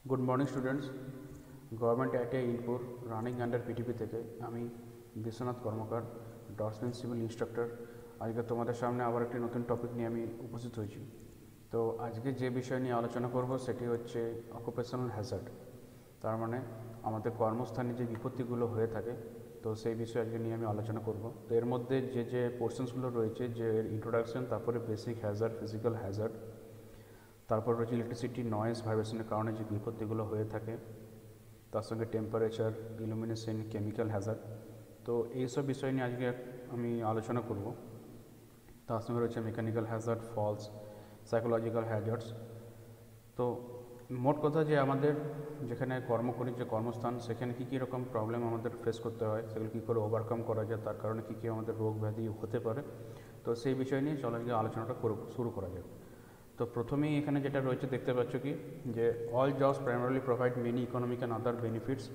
Good morning students. Government ITI ইনপুর running under PTP থেকে আমি Biswanath Karmakar, draughtsman civil instructor. আজকে তোমাদের সামনে আবার একটি নতুন টপিক নিয়ে আমি উপস্থিত হয়েছি। তো আজকে যে বিষয় নিয়ে আলোচনা করব সেটি হচ্ছে অকুপেশনাল হ্যাজার্ড, তার মানে আমাদের কর্মস্থানে যে বিপত্তিগুলো হয়ে থাকে, তো সেই বিষয়ে আজকে নিয়ে আমি আলোচনা করব। তো এর মধ্যে যে পোর্শনসগুলো রয়েছে, যে ইন্ট্রোডাকশন, তারপরে বেসিক হ্যাজার্ড, ফিজিক্যাল হ্যাজার্ড, তারপর রয়েছে ইলেকট্রিসিটি, নয়েজ, ভাইব্রেশনের কারণে যে বিপত্তিগুলো হয়ে থাকে, তার সঙ্গে টেম্পারেচার, ইলুমিনেশন, কেমিক্যাল হ্যাজার্ড। তো এইসব বিষয় নিয়ে আজকে আমি আলোচনা করব। তার সঙ্গে রয়েছে mechanical hazard, falls, psychological hazards. তো মোট কথা যে আমাদের যেখানে কর্ম করি, যে কর্মস্থান, সেখানে কী কী রকম প্রবলেম আমাদের ফেস করতে হয়, সেগুলো কী করে ওভারকাম করা যায়, তার কারণে কী কী আমাদের রোগ ব্যাধি হতে পারে, তো সেই বিষয় নিয়ে চলো আজকে আলোচনাটা শুরু করা যাক। তো প্রথমেই এখানে যেটা রয়েছে দেখতে পাচ্ছ কি, যে all jobs primarily provide many economic and other benefits,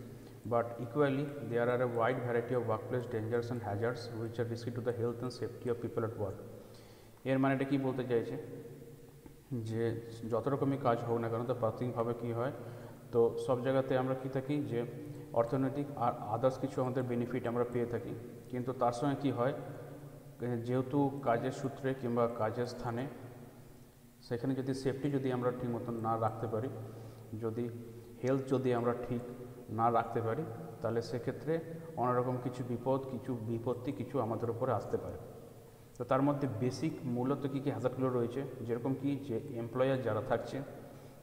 but equally there are a wide variety of workplace dangers and hazards which are risky to the health and safety of people at work. এর মানেটা কী বলতে চাইছে, যে যত রকমই কাজ হোক না কেন, তো প্রাথমিকভাবে কী হয়, তো সব জায়গাতে আমরা কী থাকি, যে অর্থনৈতিক আর আদার্স কিছু আমাদের বেনিফিট আমরা পেয়ে থাকি। কিন্তু তার সঙ্গে কী হয়, যেহেতু কাজের সূত্রে কিংবা কাজের স্থানে সেখানে যদি সেফটি যদি আমরা ঠিক মতন না রাখতে পারি, যদি হেলথ যদি আমরা ঠিক না রাখতে পারি, তাহলে সেক্ষেত্রে অন্যরকম কিছু বিপদ, কিছু বিপত্তি কিছু আমাদের উপরে আসতে পারে। তো তার মধ্যে বেসিক মূলত কী কী হ্যাজার্ডগুলো রয়েছে, যেরকম কি, যে এমপ্লয়ার যারা থাকছে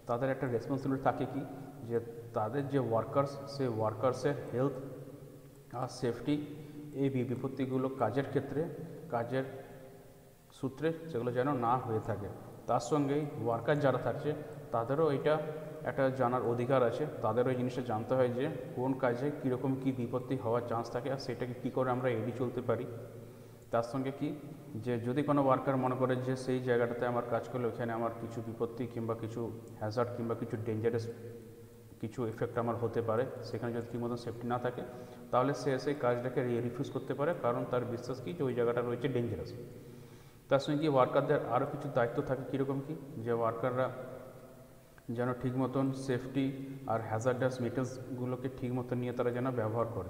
তাদের একটা রেসপন্সিবিলিটি থাকে কি, যে তাদের যে ওয়ার্কার্স, সেই ওয়ার্কার্সের হেলথ আর সেফটি, এই বিপত্তিগুলো কাজের ক্ষেত্রে, কাজের সূত্রে সেগুলো যেন না হয়ে থাকে। তার সঙ্গেই ওয়ার্কার যারা থাকছে তাদেরও এটা একটা জানার অধিকার আছে, তাদেরও এই জিনিসটা জানতে হয় যে কোন কাজে কীরকম কী বিপত্তি হওয়ার চান্স থাকে, আর সেটাকে কী করে আমরা এড়িয়ে চলতে পারি। তার সঙ্গে কি, যে যদি কোনো ওয়ার্কার মনে করে যে সেই জায়গাটাতে আমার কাজ করলে ওখানে আমার কিছু বিপত্তি কিংবা কিছু হ্যাজার্ড কিংবা কিছু ডেঞ্জারাস কিছু এফেক্ট আমার হতে পারে, সেখানে যদি ঠিক মতো সেফটি না থাকে, তাহলে সে সেই কাজটাকে রিফিউজ করতে পারে, কারণ তার বিশ্বাস কি, যে ওই জায়গাটা রয়েছে ডেঞ্জারাস। তার সঙ্গে কি ওয়ার্কারদের আরও কিছু দায়িত্ব থাকে, কীরকম কি, যে ওয়ার্কাররা যেন ঠিক মতন সেফটি আর হ্যাজার্ডাস মেটেরিয়ালসগুলোকে ঠিক মতন নিয়ে তারা যেন ব্যবহার করে।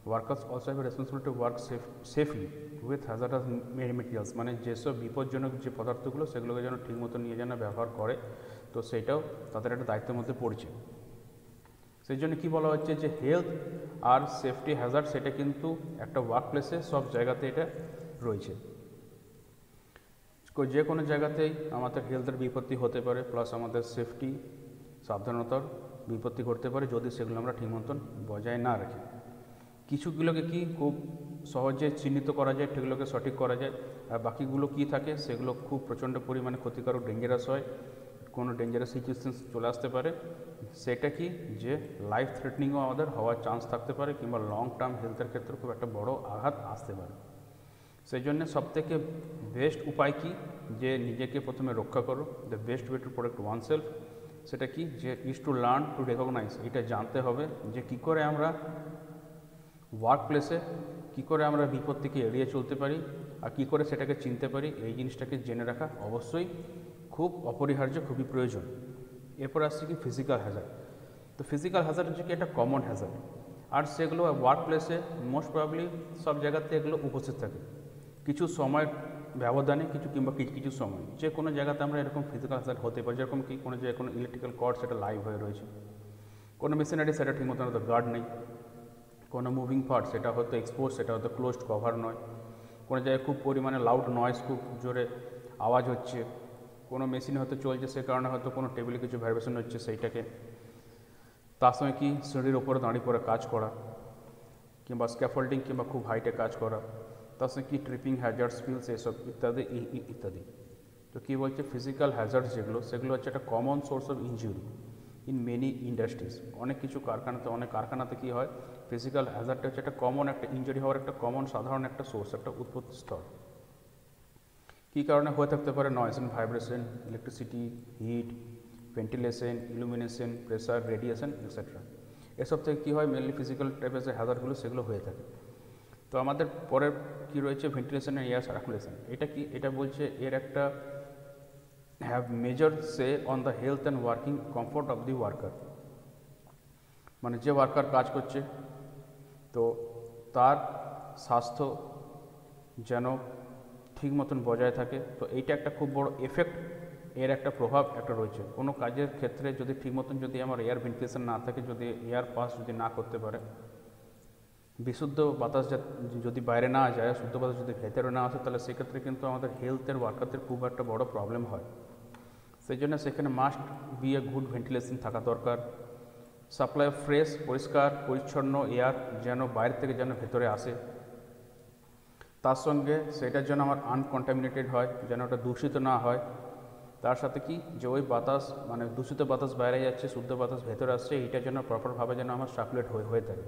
Workers also have responsibility to work safely with hazardous materials, মানে যেসব বিপজ্জনক যে পদার্থগুলো সেগুলোকে যেন ঠিক মতো নিয়ে যেন ব্যবহার করে, তো সেটাও তাদের একটা দায়িত্বের মধ্যে পড়ছে। সেই জন্য কী বলা হচ্ছে, যে হেলথ আর সেফটি হ্যাজার্ড সেটা কিন্তু একটা ওয়ার্ক প্লেসে সব জায়গাতে এটা রয়েছে। যে কোনো জায়গাতেই আমাদের হেলথের বিপত্তি হতে পারে, প্লাস আমাদের সেফটি সাবধানতার বিপত্তি ঘটতে পারে যদি সেগুলো আমরা ঠিক মতন বজায় না রাখি। কিছুগুলোকে কি খুব সহজে চিহ্নিত করা যায়, সেগুলোকে সঠিক করা যায়, আর বাকিগুলো কি থাকে সেগুলো খুব প্রচণ্ড পরিমাণে ক্ষতিকারক, ডেঞ্জারাস হয়, কোনো ডেঞ্জারাস সিচুয়েশন চলে আসতে পারে। সেটা কি, যে লাইফ থ্রেটনিংও আমাদের হওয়ার চান্স থাকতে পারে, কিংবা লং টার্ম হেলথের ক্ষেত্রে খুব একটা বড় আঘাত আসতে পারে। সেই জন্য সবথেকে বেস্ট উপায় কি, যে নিজেকে প্রথমে রক্ষা করো। The best way to protect oneself, সেটা কি, যে is to learn to recognise, এটা জানতে হবে যে কী করে আমরা ওয়ার্ক প্লেসে কী করে আমরা বিপত্তিকে এড়িয়ে চলতে পারি, আর কী করে সেটাকে চিনতে পারি। এই জিনিসটাকে জেনে রাখা অবশ্যই খুব অপরিহার্য, খুবই প্রয়োজন। এরপর আসছে কি ফিজিক্যাল হ্যাজার্ড। তো ফিজিক্যাল হ্যাজার্ড হচ্ছে কি একটা কমন হ্যাজার্ড, আর সেগুলো ওয়ার্ক প্লেসে মোস্ট প্রবাবলি সব জায়গাতে এগুলো উপস্থিত থাকে। কিছু সময়ের ব্যবধানে, কিংবা কিছু সময় যে কোনো জায়গাতে আমরা এরকম ফিজিক্যাল হ্যাজার্ড হতে পারে, যেরকম কি কোনো জায়গায় কোনো ইলেকট্রিক্যাল কর্ড সেটা লাইভ হয়ে রয়েছে, কোনো মেশিনারি সেটা ঠিকমতো হয়তো গার্ড নেই, কোনো মুভিং পার্ট সেটা হয়তো এক্সপোজ, সেটা হয়তো ক্লোজড কভার নয়, কোনো জায়গায় খুব পরিমাণে লাউড নয়েজ, খুব জোরে আওয়াজ হচ্ছে, কোনো মেশিন হয়তো চলছে, সে কারণে হয়তো কোনো টেবিলে কিছু ভাইব্রেশন হচ্ছে সেইটাকে। তার সঙ্গে কি সিঁড়ির ওপরে দাঁড়িয়ে পড়ে কাজ করা, কিংবা স্ক্যাফোল্ডিং কিংবা খুব হাইটে কাজ করা, তার সঙ্গে কি ট্রিপিং হ্যাজার্ড, স্পিলস, এসব ইত্যাদি ইত্যাদি। তো কী বলছে, ফিজিক্যাল হ্যাজার্ড যেগুলো, সেগুলো হচ্ছে একটা common source of injury in many industries. অনেক কিছু কারখানাতে, অনেক কারখানাতে কী হয়, ফিজিক্যাল হ্যাজার্ডটা হচ্ছে একটা কমন, একটা ইনজুরি হওয়ার একটা কমন সাধারণ একটা সোর্স, একটা উৎপত্তি স্তর। কী কারণে হয়ে থাকতে পারে, noise and vibration, electricity, heat, ventilation, illumination, pressure, radiation, etcetera. এসব থেকে কী হয়, মেনলি ফিজিক্যাল টাইপের যে হ্যাজার্ডগুলো সেগুলো হয়ে থাকে। তো আমাদের পরের কী রয়েছে, ভেন্টিলেশন অ্যান্ড এয়ার সার্কুলেশন। এটা কি, এটা বলছে এর একটা have major say on the health and working comfort of the worker. মানে যে ওয়ার্কার কাজ করছে তো তার স্বাস্থ্য যেন ঠিক মতন বজায় থাকে। তো এইটা একটা খুব বড় এফেক্ট, এর একটা প্রভাব একটা রয়েছে। কোনো কাজের ক্ষেত্রে যদি ঠিক মতন যদি আমার এয়ার ভেন্টিলেশন না থাকে, যদি এয়ার পাস যদি না করতে পারে, বিশুদ্ধ বাতাস যদি বাইরে না যায়, শুদ্ধ বাতাস যদি ভেতরে না আসে, তাহলে সেক্ষেত্রে কিন্তু আমাদের হেলথের ওয়ার্কারদের খুব একটা বড় প্রবলেম হয়। সেই জন্য সেখানে must B a good ventilation থাকা দরকার। সাপ্লাই অফ ফ্রেশ পরিষ্কার পরিচ্ছন্ন এয়ার যেন বাইরে থেকে যেন ভেতরে আসে, তার সঙ্গে সেটার জন্য আমার আনকন্টামিনেটেড হয়, যেন ওটা দূষিত না হয়। তার সাথে কি যে ওই বাতাস মানে দূষিত বাতাস বাইরে যাচ্ছে, শুদ্ধ বাতাস ভেতরে আসছে, এইটা যেন প্রপারভাবে যেন আমার সার্কুলেট হয়ে থাকে।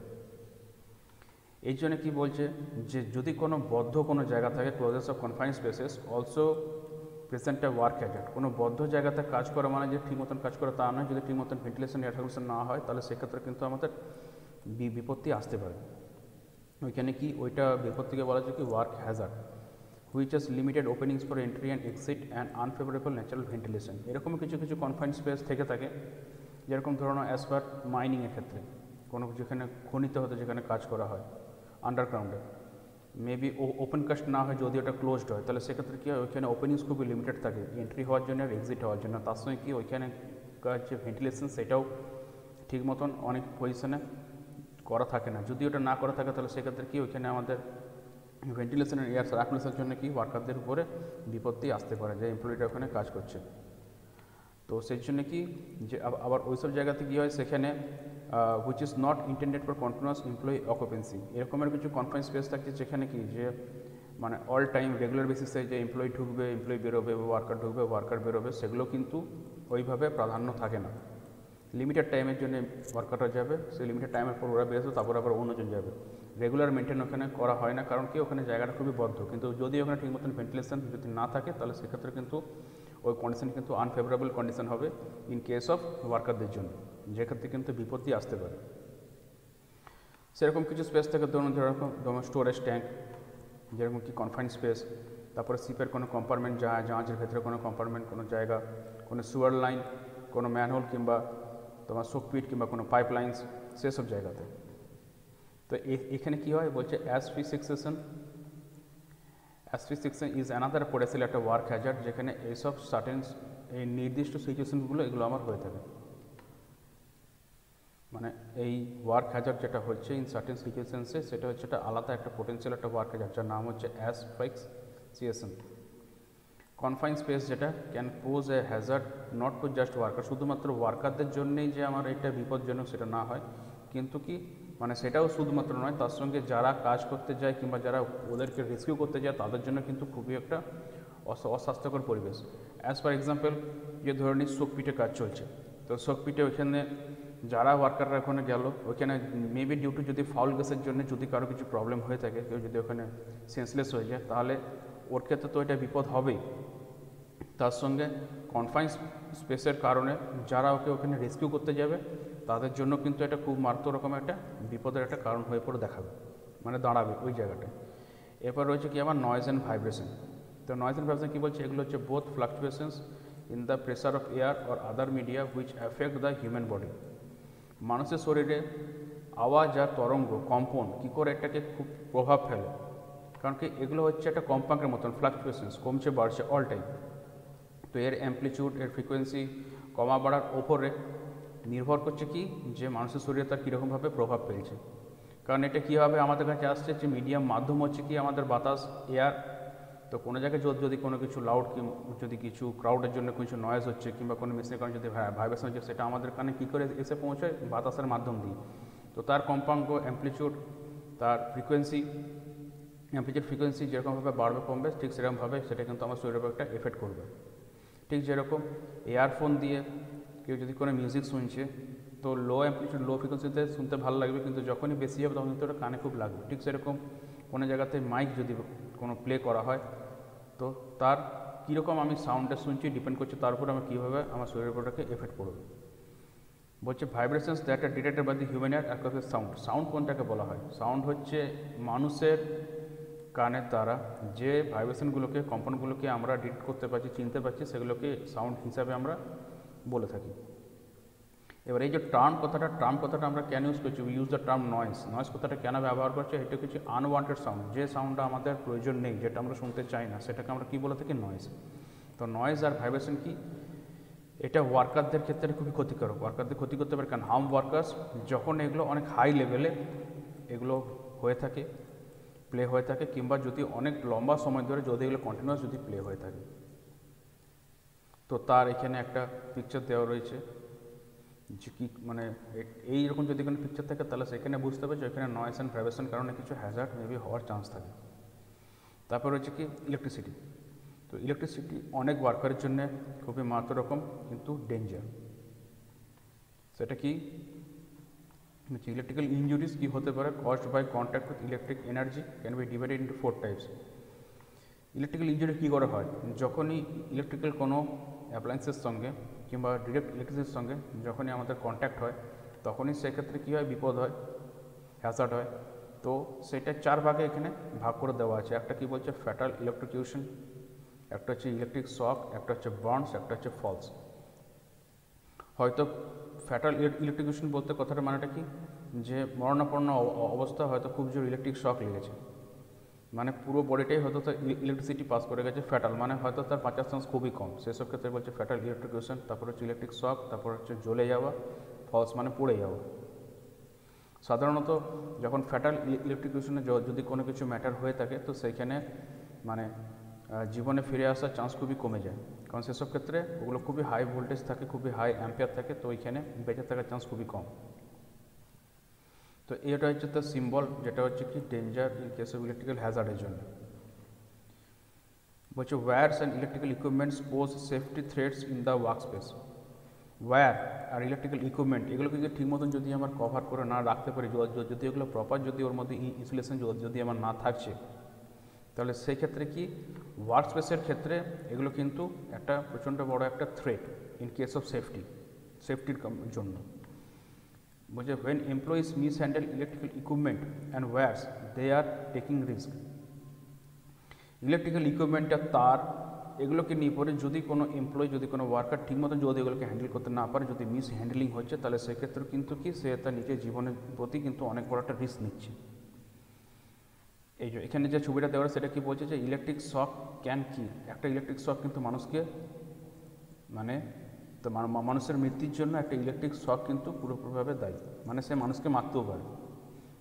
এই জন্য কী বলছে যে যদি কোনো বদ্ধ কোনো জায়গা থাকে, clauses of confine spaces also present A work Hazard. কোনো বদ্ধ জায়গাতে কাজ করা মানে যে ঠিক মতন কাজ করা তা নয়। যদি ঠিক মতন ভেন্টিলেশন এয়ার সার্কুলেশন না হয়, তাহলে সেক্ষেত্রে কিন্তু আমাদের বিপত্তি আসতে পারে। ওইখানে কি ওইটা বিপত্তিকে বলা যায় কি work Hazard, which is limited openings for entry and exit and unfavourable natural ventilation. এরকম কিছু কিছু কনফাইন স্পেস থেকে থাকে, যেরকম ধরুন অ্যাজ পার মাইনিংয়ের ক্ষেত্রে কোনো যেখানে খনিতে হতে যেখানে কাজ করা হয় আন্ডারগ্রাউন্ডে, মেবি ওপেন কাস্ট না হয়, যদি ওটা ক্লোজড হয়, তাহলে সেক্ষেত্রে কী হয় ওইখানে ওপেনিংস খুবই লিমিটেড থাকে এন্ট্রি হওয়ার জন্য আর এক্সিট হওয়ার জন্য। তার সঙ্গে কি ওইখানে যে ভেন্টিলেশন সেটাও ঠিক মতন অনেক পজিশনে করা থাকে না। যদি ওটা না করা থাকে, তাহলে সেক্ষেত্রে কি ওইখানে আমাদের ভেন্টিলেশনের এয়ার সার্কুলেশনের জন্য কি ওয়ার্কারদের উপরে বিপত্তি আসতে পারে, যে এমপ্লয়িটা ওখানে কাজ করছে। তো সেই জন্য কি যে আবার ওইসব জায়গাতে কী হয়, সেখানে which is not intended for continuous employee occupancy. এরকমের কিছু কনফাইন স্পেস থাকছে যেখানে কি যে মানে অল টাইম রেগুলার বেসিসে যে এমপ্লয়ি ঢুকবে, এমপ্লয়ি বেরোবে, ওয়ার্কার ঢুকবে, ওয়ার্কার বেরোবে, সেগুলো কিন্তু ওইভাবে প্রাধান্য থাকে না। লিমিটেড টাইমের জন্য ওয়ার্কাররা যাবে, সেই লিমিটেড টাইমের পর ওরা বেরোবে, তারপর আবার অন্যজন যাবে। রেগুলার মেনটেন ওখানে করা হয় না, কারণ কি ওখানে জায়গাটা খুবই বদ্ধ। কিন্তু যদি ওখানে ঠিক মতন ভেন্টিলেশন যদি না থাকে, তাহলে সেক্ষেত্রে কিন্তু ওই কন্ডিশন কিন্তু আনফেভারেবল কন্ডিশন হবে ইন কেস অফ ওয়ার্কারদের জন্য, যেক্ষেত্রে কিন্তু বিপত্তি আসতে পারে। সেরকম কিছু স্পেস থাকে, ধরুন যেরকম স্টোরেজ ট্যাঙ্ক, যেরকম কি কনফাইন স্পেস, তারপরে শিপের কোনো কম্পার্টমেন্ট, জাহাজের ভেতরে কোনো কম্পার্টমেন্ট, কোনো জায়গা, কোনো সুয়ার লাইন, কোনো ম্যানহোল কিংবা তোমার শোকপিট কিংবা কোনো পাইপ লাইন্স, সেসব জায়গাতে। তো এখানে কী হয় বলছে অ্যাসফিক্সেশন ইজ অ্যানাদার পোটেন্সিয়াল একটা ওয়ার্ক হ্যাজার্ড, যেখানে এইসব সার্টেন এই নির্দিষ্ট সিচুয়েশনগুলো এগুলো আমার হয়ে থাকে। মানে এই ওয়ার্ক হ্যাজার্ড যেটা হচ্ছে ইন সার্টেন সিচুয়েশনসে, সেটা হচ্ছে একটা আলাদা একটা পোটেন্সিয়াল একটা ওয়ার্ক হ্যাজার্ড, যার নাম হচ্ছে অ্যাসফিক্সিয়েশন। কনফাইন স্পেস যেটা can pose a hazard not to just worker, শুধুমাত্র ওয়ার্কারদের জন্যেই যে আমার এটা বিপজ্জনক সেটা না হয়, কিন্তু কি মানে সেটাও শুধুমাত্র নয়, তার সঙ্গে যারা কাজ করতে যায় কিংবা যারা ওদেরকে রেস্কিউ করতে যায় তাদের জন্য কিন্তু খুবই একটা অস্বাস্থ্যকর পরিবেশ। অ্যাজ ফর এক্সাম্পল, যে ধরে নিই শোকপিটে কাজ চলছে, তো শোকপিটে ওইখানে যারা ওয়ার্কাররা ওখানে গেল, ওইখানে মেবি ডিউ টু যদি ফাউল গ্যাসের জন্য যদি কারো কিছু প্রবলেম হয়ে থাকে, কেউ যদি ওখানে সেন্সলেস হয়ে যায়, তাহলে ওর ক্ষেত্রে তো এটা বিপদ হবেই। তার সঙ্গে কনফাইন স্পেসের কারণে যারা ওখানে রেস্কিউ করতে যাবে তাদের জন্য কিন্তু এটা খুব মারাত্মক রকমের একটা বিপদের একটা কারণ হয়ে পড়ে দেখাবে, মানে দাঁড়াবে ওই জায়গাটায়। এরপর রয়েছে কি আমার নয়েজ অ্যান্ড ভাইব্রেশন। তো নয়েজ অ্যান্ড ভাইব্রেশন কী বলছে, এগুলো হচ্ছে both ফ্লাকচুয়েশনস in the pressure of air or other media which affect the human body. মানুষের শরীরে আওয়াজ আর তরঙ্গ কম্পন কী করে এটাকে খুব প্রভাব ফেলে, কারণ কি এগুলো হচ্ছে একটা কম্পাঙ্কের মতন ফ্লাকচুয়েশনস, কমছে বাড়ছে অল টাইম। তো এর অ্যাম্পলিটিউড, এর ফ্রিকোয়েন্সি কমা বাড়ার ওপরে নির্ভর করছে কি যে মানুষের শরীরে তার কীরকমভাবে প্রভাব ফেলছে। কারণ এটা কীভাবে আমাদের কাছে আসছে, যে মিডিয়াম মাধ্যম হচ্ছে কি আমাদের বাতাস, এয়ার। তো কোনো জায়গায় যদি কোনো কিছু লাউড যদি কিছু ক্রাউডের জন্য কিছু নয়েজ হচ্ছে কিংবা কোনো মেশিনের কারণে যদি ভাইব্রেশন হচ্ছে, সেটা আমাদের কানে কী করে এসে পৌঁছায়, বাতাসের মাধ্যম দিয়ে। তো তার কম্পাঙ্ক, অ্যাম্পলিটিউড, তার ফ্রিকোয়েন্সি, ফ্রিকোয়েন্সি যেরকমভাবে বাড়বে কমবে, ঠিক সেরকমভাবে সেটা কিন্তু আমার শরীরের উপর একটা এফেক্ট করবে। ঠিক যেরকম ইয়ারফোন দিয়ে কেউ যদি কোনো মিউজিক শুনছে, তো লো অ্যাম্পলিটিউড লো ফ্রিকোয়েন্সিতে শুনতে ভালো লাগবে, কিন্তু যখনই বেশি হবে তখন কিন্তু ওটা কানে খুব লাগবে। ঠিক সেরকম কোনো জায়গাতে মাইক যদি কোনো প্লে করা হয়, তো তার কীরকম আমি সাউন্ডটা শুনছি ডিপেন্ড করছে তার উপর আমার কীভাবে আমার শরীরের উপর এফেক্ট পড়বে। বলছে vibrations that are detected by the human ear across sound. Sound কোনটাকে বলা হয়, সাউন্ড হচ্ছে মানুষের কানের দ্বারা যে ভাইব্রেশনগুলোকে, কম্পনগুলোকে আমরা ডিটেক্ট করতে পারছি, চিনতে পারছি, সেগুলোকে সাউন্ড হিসাবে আমরা বলে থাকি। এবার এই যে টার্ম কথাটা আমরা কেন ইউজ করছি, ইউজ দ্য টার্ম নয়েজ কথাটা কেন ব্যবহার করছি, এটা কিছু আনওয়ান্টেড সাউন্ড, যে সাউন্ডটা আমাদের প্রয়োজন নেই, যেটা আমরা শুনতে চাই না, সেটাকে আমরা কী বলে থাকি, নয়েজ। তো নয়েজ আর ভাইব্রেশন কি, এটা ওয়ার্কারদের ক্ষেত্রে খুবই ক্ষতিকারক, ওয়ার্কারদের ক্ষতি করতে পারে। কারণ হার্ম ওয়ার্কার্স যখন এগুলো অনেক হাই লেভেলে এগুলো হয়ে থাকে, প্লে হয়ে থাকে, কিংবা যদি অনেক লম্বা সময় ধরে যদি এগুলো কন্টিনিউয়াস যদি প্লে হয়ে থাকে, তো তার এখানে একটা পিকচার দেওয়া রয়েছে যে কি মানে এইরকম যদি কোনো পিকচার থাকে তাহলে সেখানে বুঝতে হবে যে এখানে নয়েজ অ্যান্ড ভাইব্রেশন কারণে কিছু হ্যাজার্ড মেবি হওয়ার চান্স থাকে। তারপর হচ্ছে কি ইলেকট্রিসিটি। তো ইলেকট্রিসিটি অনেক ওয়ার্কারের জন্য খুবই মারাত্মক রকম কিন্তু ডেঞ্জার। সেটা কি, ইলেকট্রিক্যাল ইঞ্জুরিজ কি হতে পারে, caused by contact with electric energy can be divided into 4 types. Electrical injury কী করে হয়, যখনই ইলেকট্রিক্যাল কোনো অ্যাপ্লায়েন্সের সঙ্গে কিংবা ডিরেক্ট ইলেকট্রিসিটির সঙ্গে যখনই আমাদের কন্ট্যাক্ট হয়, তখনই সেক্ষেত্রে কী হয়, বিপদ হয়, হ্যাজার্ড হয়। তো সেটা 4 ভাগে এখানে ভাগ করে দেওয়া আছে। একটা কি বলছে ফ্যাটাল ইলেকট্রিকিউশন, একটা হচ্ছে ইলেকট্রিক শক, একটা হচ্ছে বার্নস, একটা হচ্ছে ফলস। হয়তো ফ্যাটাল ইলেকট্রিকিউশন বলতে কথাটা মানেটা কি, যে মরণাপন্ন অবস্থা, হয়তো খুব জোর ইলেকট্রিক শক লেগেছে, মানে পুরো বডিটাই হয়তো তার ইলেকট্রিসিটি পাস করে গেছে। ফ্যাটাল মানে হয়তো তার বাঁচার চান্স খুবই কম, সেসব ক্ষেত্রে বলছে ফ্যাটাল ইলেকট্রিকিউশন। তারপর হচ্ছে ইলেকট্রিক শক, তারপর হচ্ছে জ্বলে যাওয়া, ফলস মানে পড়ে যাওয়া। সাধারণত যখন ফ্যাটাল ইলেকট্রিকিউশনে যদি কোনো কিছু ম্যাটার হয়ে থাকে, তো সেইখানে মানে জীবনে ফিরে আসার চান্স খুবই কমে যায়, কারণ সেসব ক্ষেত্রে ওগুলো খুবই হাই ভোল্টেজ থাকে, খুবই হাই অ্যাম্পিয়ার থাকে, তো ওইখানে বেঁচে থাকার চান্স খুবই কম। তো এটা হচ্ছে তার সিম্বল, যেটা হচ্ছে কি danger in case of electrical হ্যাজার্ডের জন্য। বলছে wires and electrical equipments pose safety threats in the work space. Wire আর ইলেকট্রিক্যাল ইকুইপমেন্ট এগুলোকে ঠিক মতন যদি আমার কভার করে না রাখতে পারি, যদি এগুলো প্রপার যদি ওর মধ্যে ইনসুলেশন যদি আমার না থাকছে, তাহলে সেই ক্ষেত্রে কি ওয়ার্ক স্পেসের ক্ষেত্রে এগুলো কিন্তু একটা প্রচণ্ড বড় একটা থ্রেট ইন কেস অফ সেফটির জন্য। বলছে when employees mishandle electrical equipment and wires they are taking risk। Electrical ইকুইপমেন্টের তার এগুলোকে নিয়ে পরে যদি কোনো এমপ্লয়ি, যদি কোনো ওয়ার্কার ঠিক মতো যদি এগুলোকে হ্যান্ডেল করতে না পারে, যদি মিস হ্যান্ডেলিং হচ্ছে, তাহলে সেক্ষেত্রে কিন্তু কি সে তার নিজের জীবনের প্রতি কিন্তু অনেক বড় একটা রিস্ক নিচ্ছে। এই যে এখানে যে ছবিটা দেওয়া সেটা কি বলছে যে ইলেকট্রিক শক ক্যান কিল। একটা ইলেকট্রিক শক কিন্তু মানুষকে মানে তো মানুষের মৃত্যুর জন্য একটা ইলেকট্রিক শক কিন্তু পুরোপুরিভাবে দায়ী, মানে সে মানুষকে মারতেও পারে।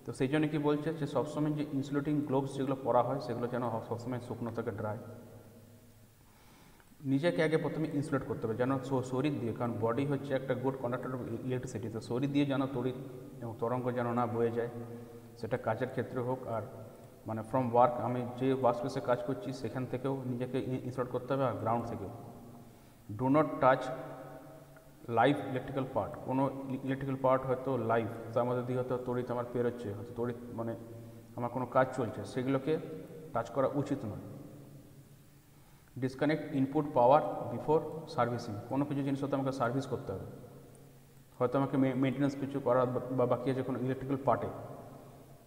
তো সেই জন্য কী বলছে যে সবসময় যে ইনসুলেটিং গ্লোভস যেগুলো পরা হয় সেগুলো যেন সবসময় শুকনো থাকে, ড্রাই। নিজেকে আগে প্রথমে ইনসুলেট করতে হবে, যেন শরীর দিয়ে, কারণ বডি হচ্ছে একটা গুড কন্ডাক্টর অফ ইলেকট্রিসিটি, তো শরীর দিয়ে যেন তরঙ্গ যেন না বয়ে যায়, সেটা কাজের ক্ষেত্রে হোক আর মানে ফ্রম ওয়ার্ক, আমি যে ওয়ার্ক স্পেসে কাজ করছি সেখান থেকেও নিজেকে ইনসুলেট করতে হবে, আর গ্রাউন্ড থেকেও। Do not touch live electrical part. কোনো ইলেকট্রিক্যাল পার্ট হয়তো লাইভ, তার মধ্যে দিয়ে হয়তো তড়িৎ আমার পেরোচ্ছে, হয়তো তড়িৎ মানে আমার কোনো কাজ চলছে, সেগুলোকে টাচ করা উচিত নয়। ডিসকানেক্ট ইনপুট পাওয়ার বিফোর সার্ভিসিং। কোনো কিছু জিনিস হয়তো আমাকে সার্ভিস করতে হবে, হয়তো আমাকে মেনটেন্যান্স কিছু করা বা বাকি আছে কোনো ইলেকট্রিক্যাল পার্টে।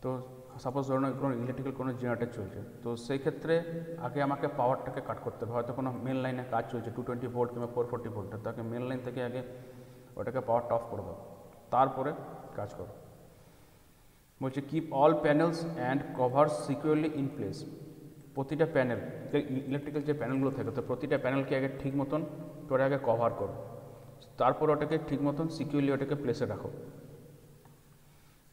তো সাপোজ ধরুন কোনো ইলেকট্রিক্যাল কোনো জেনারেটর চলছে, তো সেই ক্ষেত্রে আগে আমাকে পাওয়ারটাকে কাট করতে হবে। হয়তো কোনো মেন লাইনে কাজ চলছে 220 ভোল্ট কিংবা 440 ভোল্ট, তাকে মেন লাইন থেকে আগে ওটাকে পাওয়ারটা অফ করে দাও, তারপরে কাজ করো। বলছে keep all panels and covers securely in place. প্রতিটা প্যানেল, ইলেকট্রিক্যাল যে প্যানেলগুলো থাকে, তো প্রতিটা প্যানেলকে আগে ঠিক মতন করে আগে কভার করো, তারপর ওটাকে ঠিক মতন সিকিউরলি ওটাকে প্লেসে রাখো।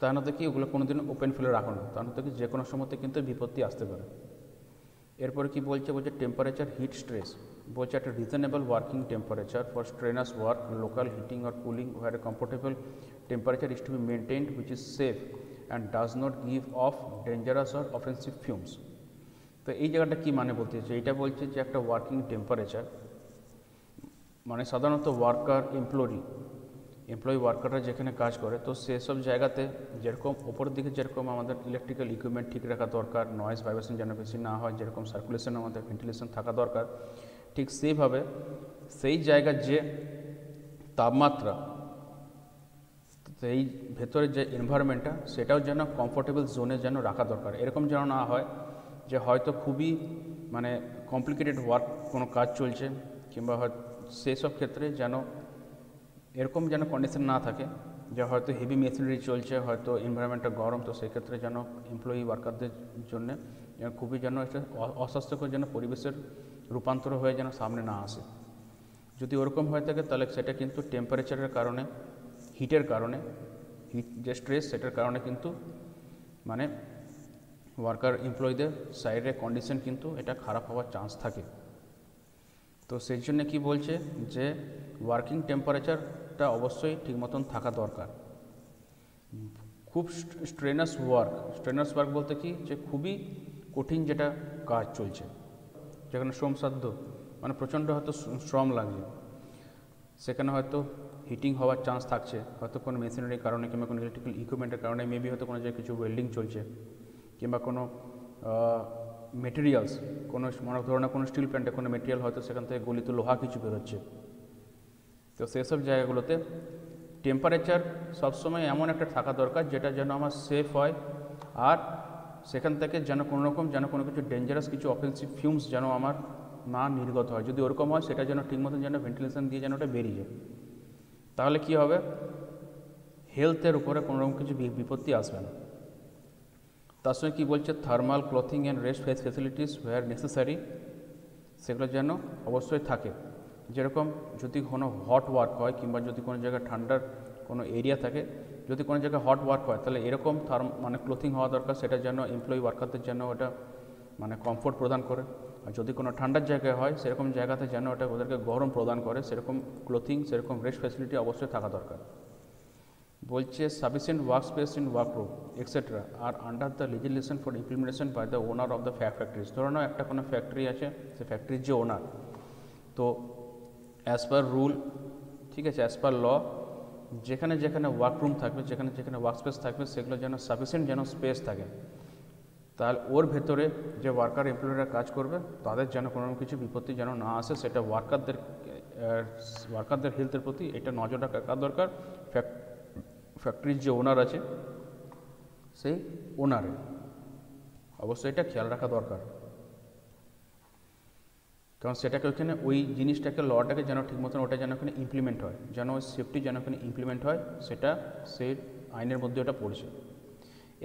তার মধ্যে কি ওগুলো কোনো দিন ওপেন ফিলে রাখো না, তার মধ্যে কি যে কোনো সময়তে কিন্তু বিপত্তি আসতে পারে। এরপরে কি বলছে টেম্পারেচার হিট স্ট্রেস। বলছে একটা reasonable working temperature for strainers work, local heating or cooling where a comfortable temperature is to be maintained which is safe and does not give off dangerous or offensive fumes. তো এই জায়গাটা কী মানে বলতে চাইছে, এটা বলছে যে একটা ওয়ার্কিং টেম্পারেচার মানে সাধারণত এমপ্লয়ি ওয়ার্কাররা যেখানে কাজ করে, তো সেসব জায়গাতে যেরকম ওপরের দিকে যেরকম আমাদের ইলেকট্রিক্যাল ইকুইপমেন্ট ঠিক রাখা দরকার, নয়েজ ভাইব্রেশন যেন বেশি না হয়, যেরকম সার্কুলেশন আমাদের ভেন্টিলেশন থাকা দরকার, ঠিক সেইভাবে সেই জায়গার যে তাপমাত্রা, সেই ভেতরের যে এনভায়রনমেন্টটা সেটাও যেন কমফোর্টেবল জোনে যেন রাখা দরকার। এরকম যেন না হয় যে হয়তো খুবই মানে কমপ্লিকেটেড ওয়ার্ক কোনো কাজ চলছে, কিংবা হয় সেসব ক্ষেত্রে যেন এরকম যেন কন্ডিশন না থাকে যে হয়তো হেভি মেশিনারি চলছে, হয়তো এনভায়রনমেন্টটা গরম, তো সেক্ষেত্রে যেন এমপ্লয়ি ওয়ার্কারদের জন্য খুবই যেন একটা অস্বাস্থ্যকর যেন পরিবেশের রূপান্তর হয়ে যেন সামনে না আসে। যদি ওরকম হয়ে থাকে তাহলে সেটা কিন্তু টেম্পারেচারের কারণে, হিটের কারণে, হিট যে স্ট্রেস সেটার কারণে কিন্তু মানে ওয়ার্কার এমপ্লয়ীদের শারীরিক কন্ডিশন কিন্তু এটা খারাপ হওয়ার চান্স থাকে। তো সেই জন্য কী বলছে যে ওয়ার্কিং টেম্পারেচারটা অবশ্যই ঠিক মতন থাকা দরকার। খুব স্ট্রেনাস ওয়ার্ক বলতে কি, যে খুবই কঠিন যেটা কাজ চলছে, যেখানে শ্রমসাধ্য মানে প্রচণ্ড হয়তো শ্রম লাগছে, সেখানে হয়তো হিটিং হওয়ার চান্স থাকছে, হয়তো কোনো মেশিনারির কারণে কিংবা কোনো ইলেকট্রিক্যাল ইকুইপমেন্টের কারণে, মেবি হয়তো কোনো জায়গায় কিছু ওয়েল্ডিং চলছে, কিংবা কোনো মেটেরিয়ালস, কোনো মনে ধরনের কোনো স্টিল প্ল্যান্টে কোনো মেটেরিয়াল হয়তো সেখান থেকে গলিত লোহা কিছু বেরোচ্ছে। তো সেসব জায়গাগুলোতে টেম্পারেচার সবসময় এমন একটা থাকা দরকার যেটা যেন আমার সেফ হয়, আর সেখান থেকে যেন কোনো রকম যেন কোনো কিছু ডেঞ্জারাস কিছু অফেন্সিভ ফিউমস যেন আমার না নির্গত হয়। যদি ওরকম হয় সেটা যেন ঠিক মতন যেন ভেন্টিলেশন দিয়ে যেন ওটা বেরিয়ে যায়, তাহলে কী হবে, হেলথের উপরে কোনো রকম কিছু বিপত্তি আসবে না। তার সঙ্গে কী বলছে, thermal clothing and rest facilities where necessary, সেগুলো যেন অবশ্যই থাকে। যেরকম যদি কোনো হট ওয়ার্ক হয় কিংবা যদি কোনো জায়গায় ঠান্ডার কোনো এরিয়া থাকে, যদি কোনো জায়গায় হট ওয়ার্ক হয় তাহলে এরকম মানে ক্লোথিং হওয়া দরকার, সেটা যেন এমপ্লয়ি ওয়ার্কারদের জন্য ওটা মানে কমফোর্ট প্রদান করে। আর যদি কোনো ঠান্ডার জায়গায় হয় সেরকম জায়গাতে যেন ওটা ওদেরকে গরম প্রদান করে, সেরকম ক্লোথিং, সেরকম রেস্ট ফ্যাসিলিটি অবশ্যই থাকা দরকার। বলছে sufficient work space in workroom etcetera are under the legislation for implementation by the owner of the factories. ধরো না একটা কোনো ফ্যাক্টরি আছে, সে ফ্যাক্টরির যে ওনার, তো অ্যাজ পার রুল, ঠিক আছে, অ্যাজ পার ল, যেখানে যেখানে ওয়ার্করুম থাকবে, যেখানে যেখানে ওয়ার্ক স্পেস থাকবে, সেগুলো যেন সাফিসিয়েন্ট যেন স্পেস থাকে, তাহলে ওর ভেতরে যে ওয়ার্কার এমপ্লয়িরা কাজ করবে তাদের যেন কোনো কিছু বিপত্তি যেন না আসে, সেটা ওয়ার্কারদের হেলথের প্রতি এটা নজর রাখা দরকার ফ্যাক্টরির যে ওনার আছে সেই ওনারের অবশ্যই এটা খেয়াল রাখা দরকার। কারণ সেটাকে ওইখানে ওই জিনিসটাকে, লটাকে যেন ঠিক মতন ওটা যেন ওখানে ইমপ্লিমেন্ট হয়, যেন ওই সেফটি যেন ওখানে ইমপ্লিমেন্ট হয়, সেটা সেই আইনের মধ্যে ওটা পড়ছে।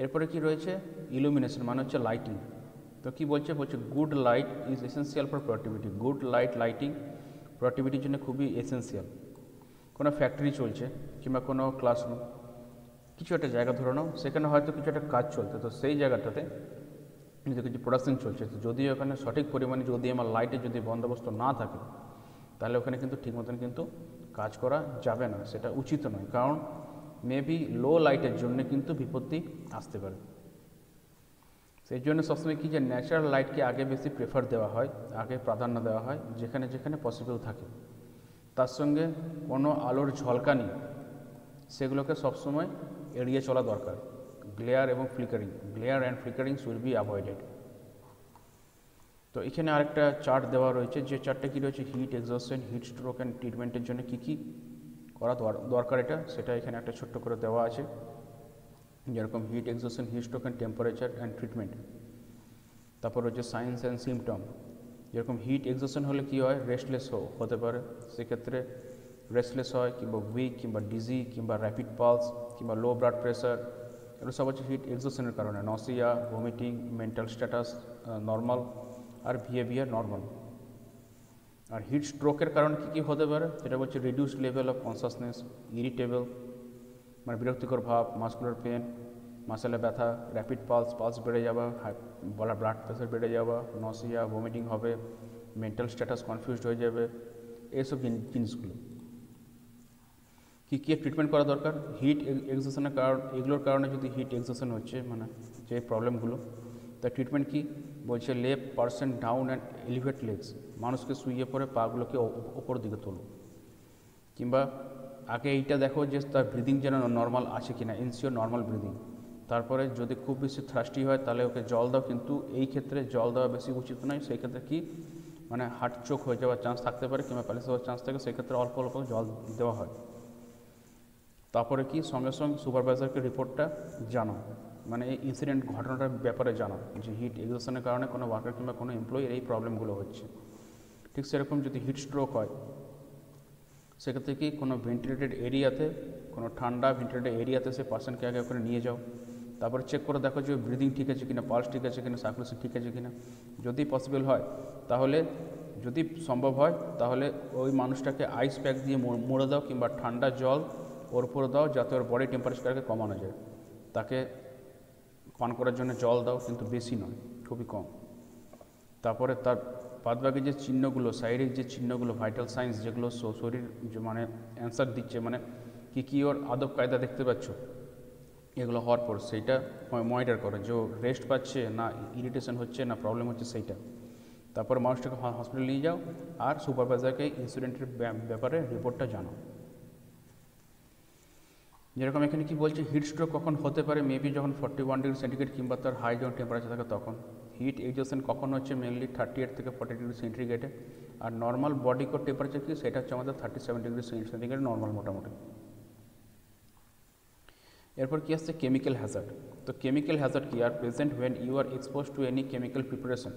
এরপরে কি রয়েছে, ইলুমিনেশন মানে হচ্ছে লাইটিং। তো কী বলছে good light is essential for productivity. Good lighting প্রোডাক্টিভিটির জন্য খুবই এসেন্সিয়াল। কোনো ফ্যাক্টরি চলছে কিংবা কোনো ক্লাসরুম, কিছু একটা জায়গা ধরে নাও, সেখানে হয়তো কিছু একটা কাজ চলছে, তো সেই জায়গাটাতে যদি কিছু প্রোডাকশন চলছে, তো যদি ওখানে সঠিক পরিমাণে যদি আমার লাইটের যদি বন্দোবস্ত না থাকে, তাহলে ওখানে কিন্তু ঠিক মতন কিন্তু কাজ করা যাবে না, সেটা উচিত নয়। কারণ মেবি লো লাইটের জন্য কিন্তু বিপত্তি আসতে পারে। সেই জন্য সবসময় কি, যে ন্যাচারাল লাইটকে আগে বেশি প্রেফার দেওয়া হয়, আগে প্রাধান্য দেওয়া হয় যেখানে যেখানে পসিবল থাকে। তার সঙ্গে কোনো আলোর ঝলকানি সেগুলোকে সবসময় এড়িয়ে চলা দরকার। Glare and flickering should be avoided. তো এখানে আরেকটা চার্ট দেওয়া রয়েছে, যে চার্টটা কী রয়েছে, heat exhaustion, heat stroke and ট্রিটমেন্টের জন্য কী কী করা দরকার সেটা এখানে একটা ছোট্ট করে দেওয়া আছে। যেরকম heat exhaustion, heat stroke and temperature and treatment. তারপর হচ্ছে সাইন্স অ্যান্ড সিমটম। যেরকম হিট এক্সহশন হলে কী হয়, রেস্টলেস হতে পারে, সেক্ষেত্রে রেস্টলেস হয়, কিংবা উইক, কিংবা ডিজি, কিংবা র্যাপিড পালস, কিংবা লো ব্লাড প্রেশার, এগুলো সব হচ্ছে হিট এক্সহশনের কারণে। Nausea, vomiting, mental status normal, আর বিহেভিয়ার নর্মাল। আর হিট স্ট্রোকের কারণ কী কী হতে পারে, সেটা বলছে reduced level of consciousness, irritable মানে বিরক্তিকর ভাব, মাসকুলার পেন, মাসেলে ব্যথা, র্যাপিড পালস বেড়ে যাওয়া, ব্লাড প্রেশার বেড়ে যাওয়া, নসিয়া, ভমিটিং হবে, মেন্টাল স্ট্যাটাস কনফিউজড হয়ে যাবে, এইসব জিনিসগুলো। কী কী ট্রিটমেন্ট করা দরকার, হিট এক্সহশনের কারণ, এগুলোর কারণে যদি হিট এক্সহশন হচ্ছে মানে যে প্রবলেমগুলো, তার ট্রিটমেন্ট কী বলছে, লে person down and elevate legs, মানুষকে শুইয়ে পড়ে পাগুলোকে ওপর দিকে তোলো, কিংবা আগে এইটা দেখো যে তার ব্রিদিং যেন নর্মাল আছে কিনা, ইনসিওর নর্মাল ব্রিদিং। তারপরে যদি খুব বেশি থ্রাস্টি হয় তাহলে ওকে জল দাও, কিন্তু এই ক্ষেত্রে জল দেওয়া বেশি উচিত নয়, সেই ক্ষেত্রে কি মানে হার্ট চোক হয়ে যাওয়ার চান্স থাকতে পারে কিংবা প্যারালাইসিস হওয়ার চান্স থাকে, সেক্ষেত্রে অল্প অল্প জল দেওয়া হয়। তারপরে কি সঙ্গে সঙ্গে সুপারভাইজারকে রিপোর্টটা জানাও, মানে এই ইনসিডেন্ট ঘটনাটার ব্যাপারে জানাও যে হিট এক্সহশনের কারণে কোনো ওয়ার্কার কিংবা কোনো এমপ্লয়ির এই প্রবলেমগুলো হচ্ছে। ঠিক সেরকম যদি হিট স্ট্রোক হয়, সেক্ষেত্রে কি কোনো ভেন্টিলেটেড এরিয়াতে, কোনো ঠান্ডা ভেন্টিলেটেড এরিয়াতে সে পার্সনকে আগে করে নিয়ে যাও, তারপরে চেক করে দেখো যে ব্রিদিং ঠিক আছে কিনা, পালস ঠিক আছে কিনা, সার্কুলেশন ঠিক আছে কিনা। যদি পসিবল হয় তাহলে, যদি সম্ভব হয় তাহলে ওই মানুষটাকে আইস প্যাক দিয়ে মুড়ে দাও, কিংবা ঠান্ডা জল ওর উপরে দাও যাতে ওর বডি টেম্পারেচারকে কমানো যায়। তাকে পান করার জন্য জল দাও, কিন্তু বেশি নয়, খুবই কম। তারপরে তার বাদবাকি যে চিহ্নগুলো, শারীরিক যে চিহ্নগুলো, ভাইটাল সাইন্স যেগুলো শরীর যে মানে অ্যান্সার দিচ্ছে, মানে কী ওর আদব কায়দা দেখতে পাচ্ছ, এগুলো হওয়ার পর সেইটা মনিটর করো যে ও রেস্ট পাচ্ছে না, ইরিটেশন হচ্ছে না, প্রবলেম হচ্ছে সেইটা। তারপর মানুষটাকে হসপিটাল নিয়ে যাও আর সুপারভাইজারকে ইনসিডেন্টের ব্যাপারে রিপোর্টটা জানাও। যেরকম এখানে কি বলছে, হিট স্ট্রোক কখন হতে পারে, মেবি যখন 41 ডিগ্রি সেন্টিগ্রেড কিংবা তার হাই যখন টেম্পারেচার থাকে তখন। হিট এক্সজেশন কখন হচ্ছে, মেনলি 38 থেকে 40 ডিগ্রি সেন্টিগ্রেডে। আর নর্মাল বডি কোর টেম্পারেচার কি, সেটা হচ্ছে আমাদের 37 ডিগ্রি সেন্টিগ্রেড নর্মাল মোটামুটি। এরপর কি আসছে, কেমিক্যাল হ্যাজার্ড। তো কেমিক্যাল হ্যাজার্ড কি are present when you are expose to any chemical preparation,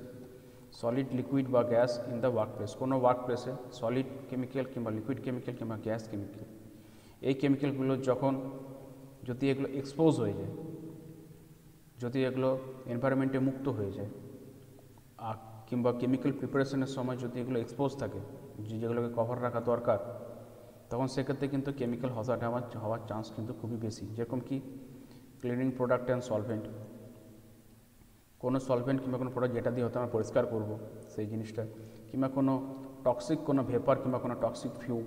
solid, liquid বা gas in the work place. কোনো ওয়ার্ক প্লেসে সলিড কেমিক্যাল কিংবা লিকুইড কেমিক্যাল কিংবা গ্যাস কেমিক্যাল, এই কেমিক্যালগুলো যখন যদি এগুলো এক্সপোজ হয়ে যায়, যদি এগুলো এনভায়রনমেন্টে মুক্ত হয়ে যায়, কিংবা কেমিক্যাল প্রিপারেশনের সময় যদি এগুলো এক্সপোজ থাকে, যেগুলোকে কভার রাখা দরকার, তখন সেক্ষেত্রে কিন্তু কেমিক্যাল হ্যাজার্ড হওয়ার চান্স কিন্তু খুবই বেশি। যেরকম কি ক্লিনিং প্রোডাক্ট অ্যান্ড সলভেন্ট, কোনো সলভেন্ট কিংবা কোনো প্রোডাক্ট যেটা দিয়ে হয়তো আমরা পরিষ্কার করব সেই জিনিসটা, কিংবা কোনো টক্সিক কোনো ভেপার কিংবা কোনো টক্সিক ফিউম,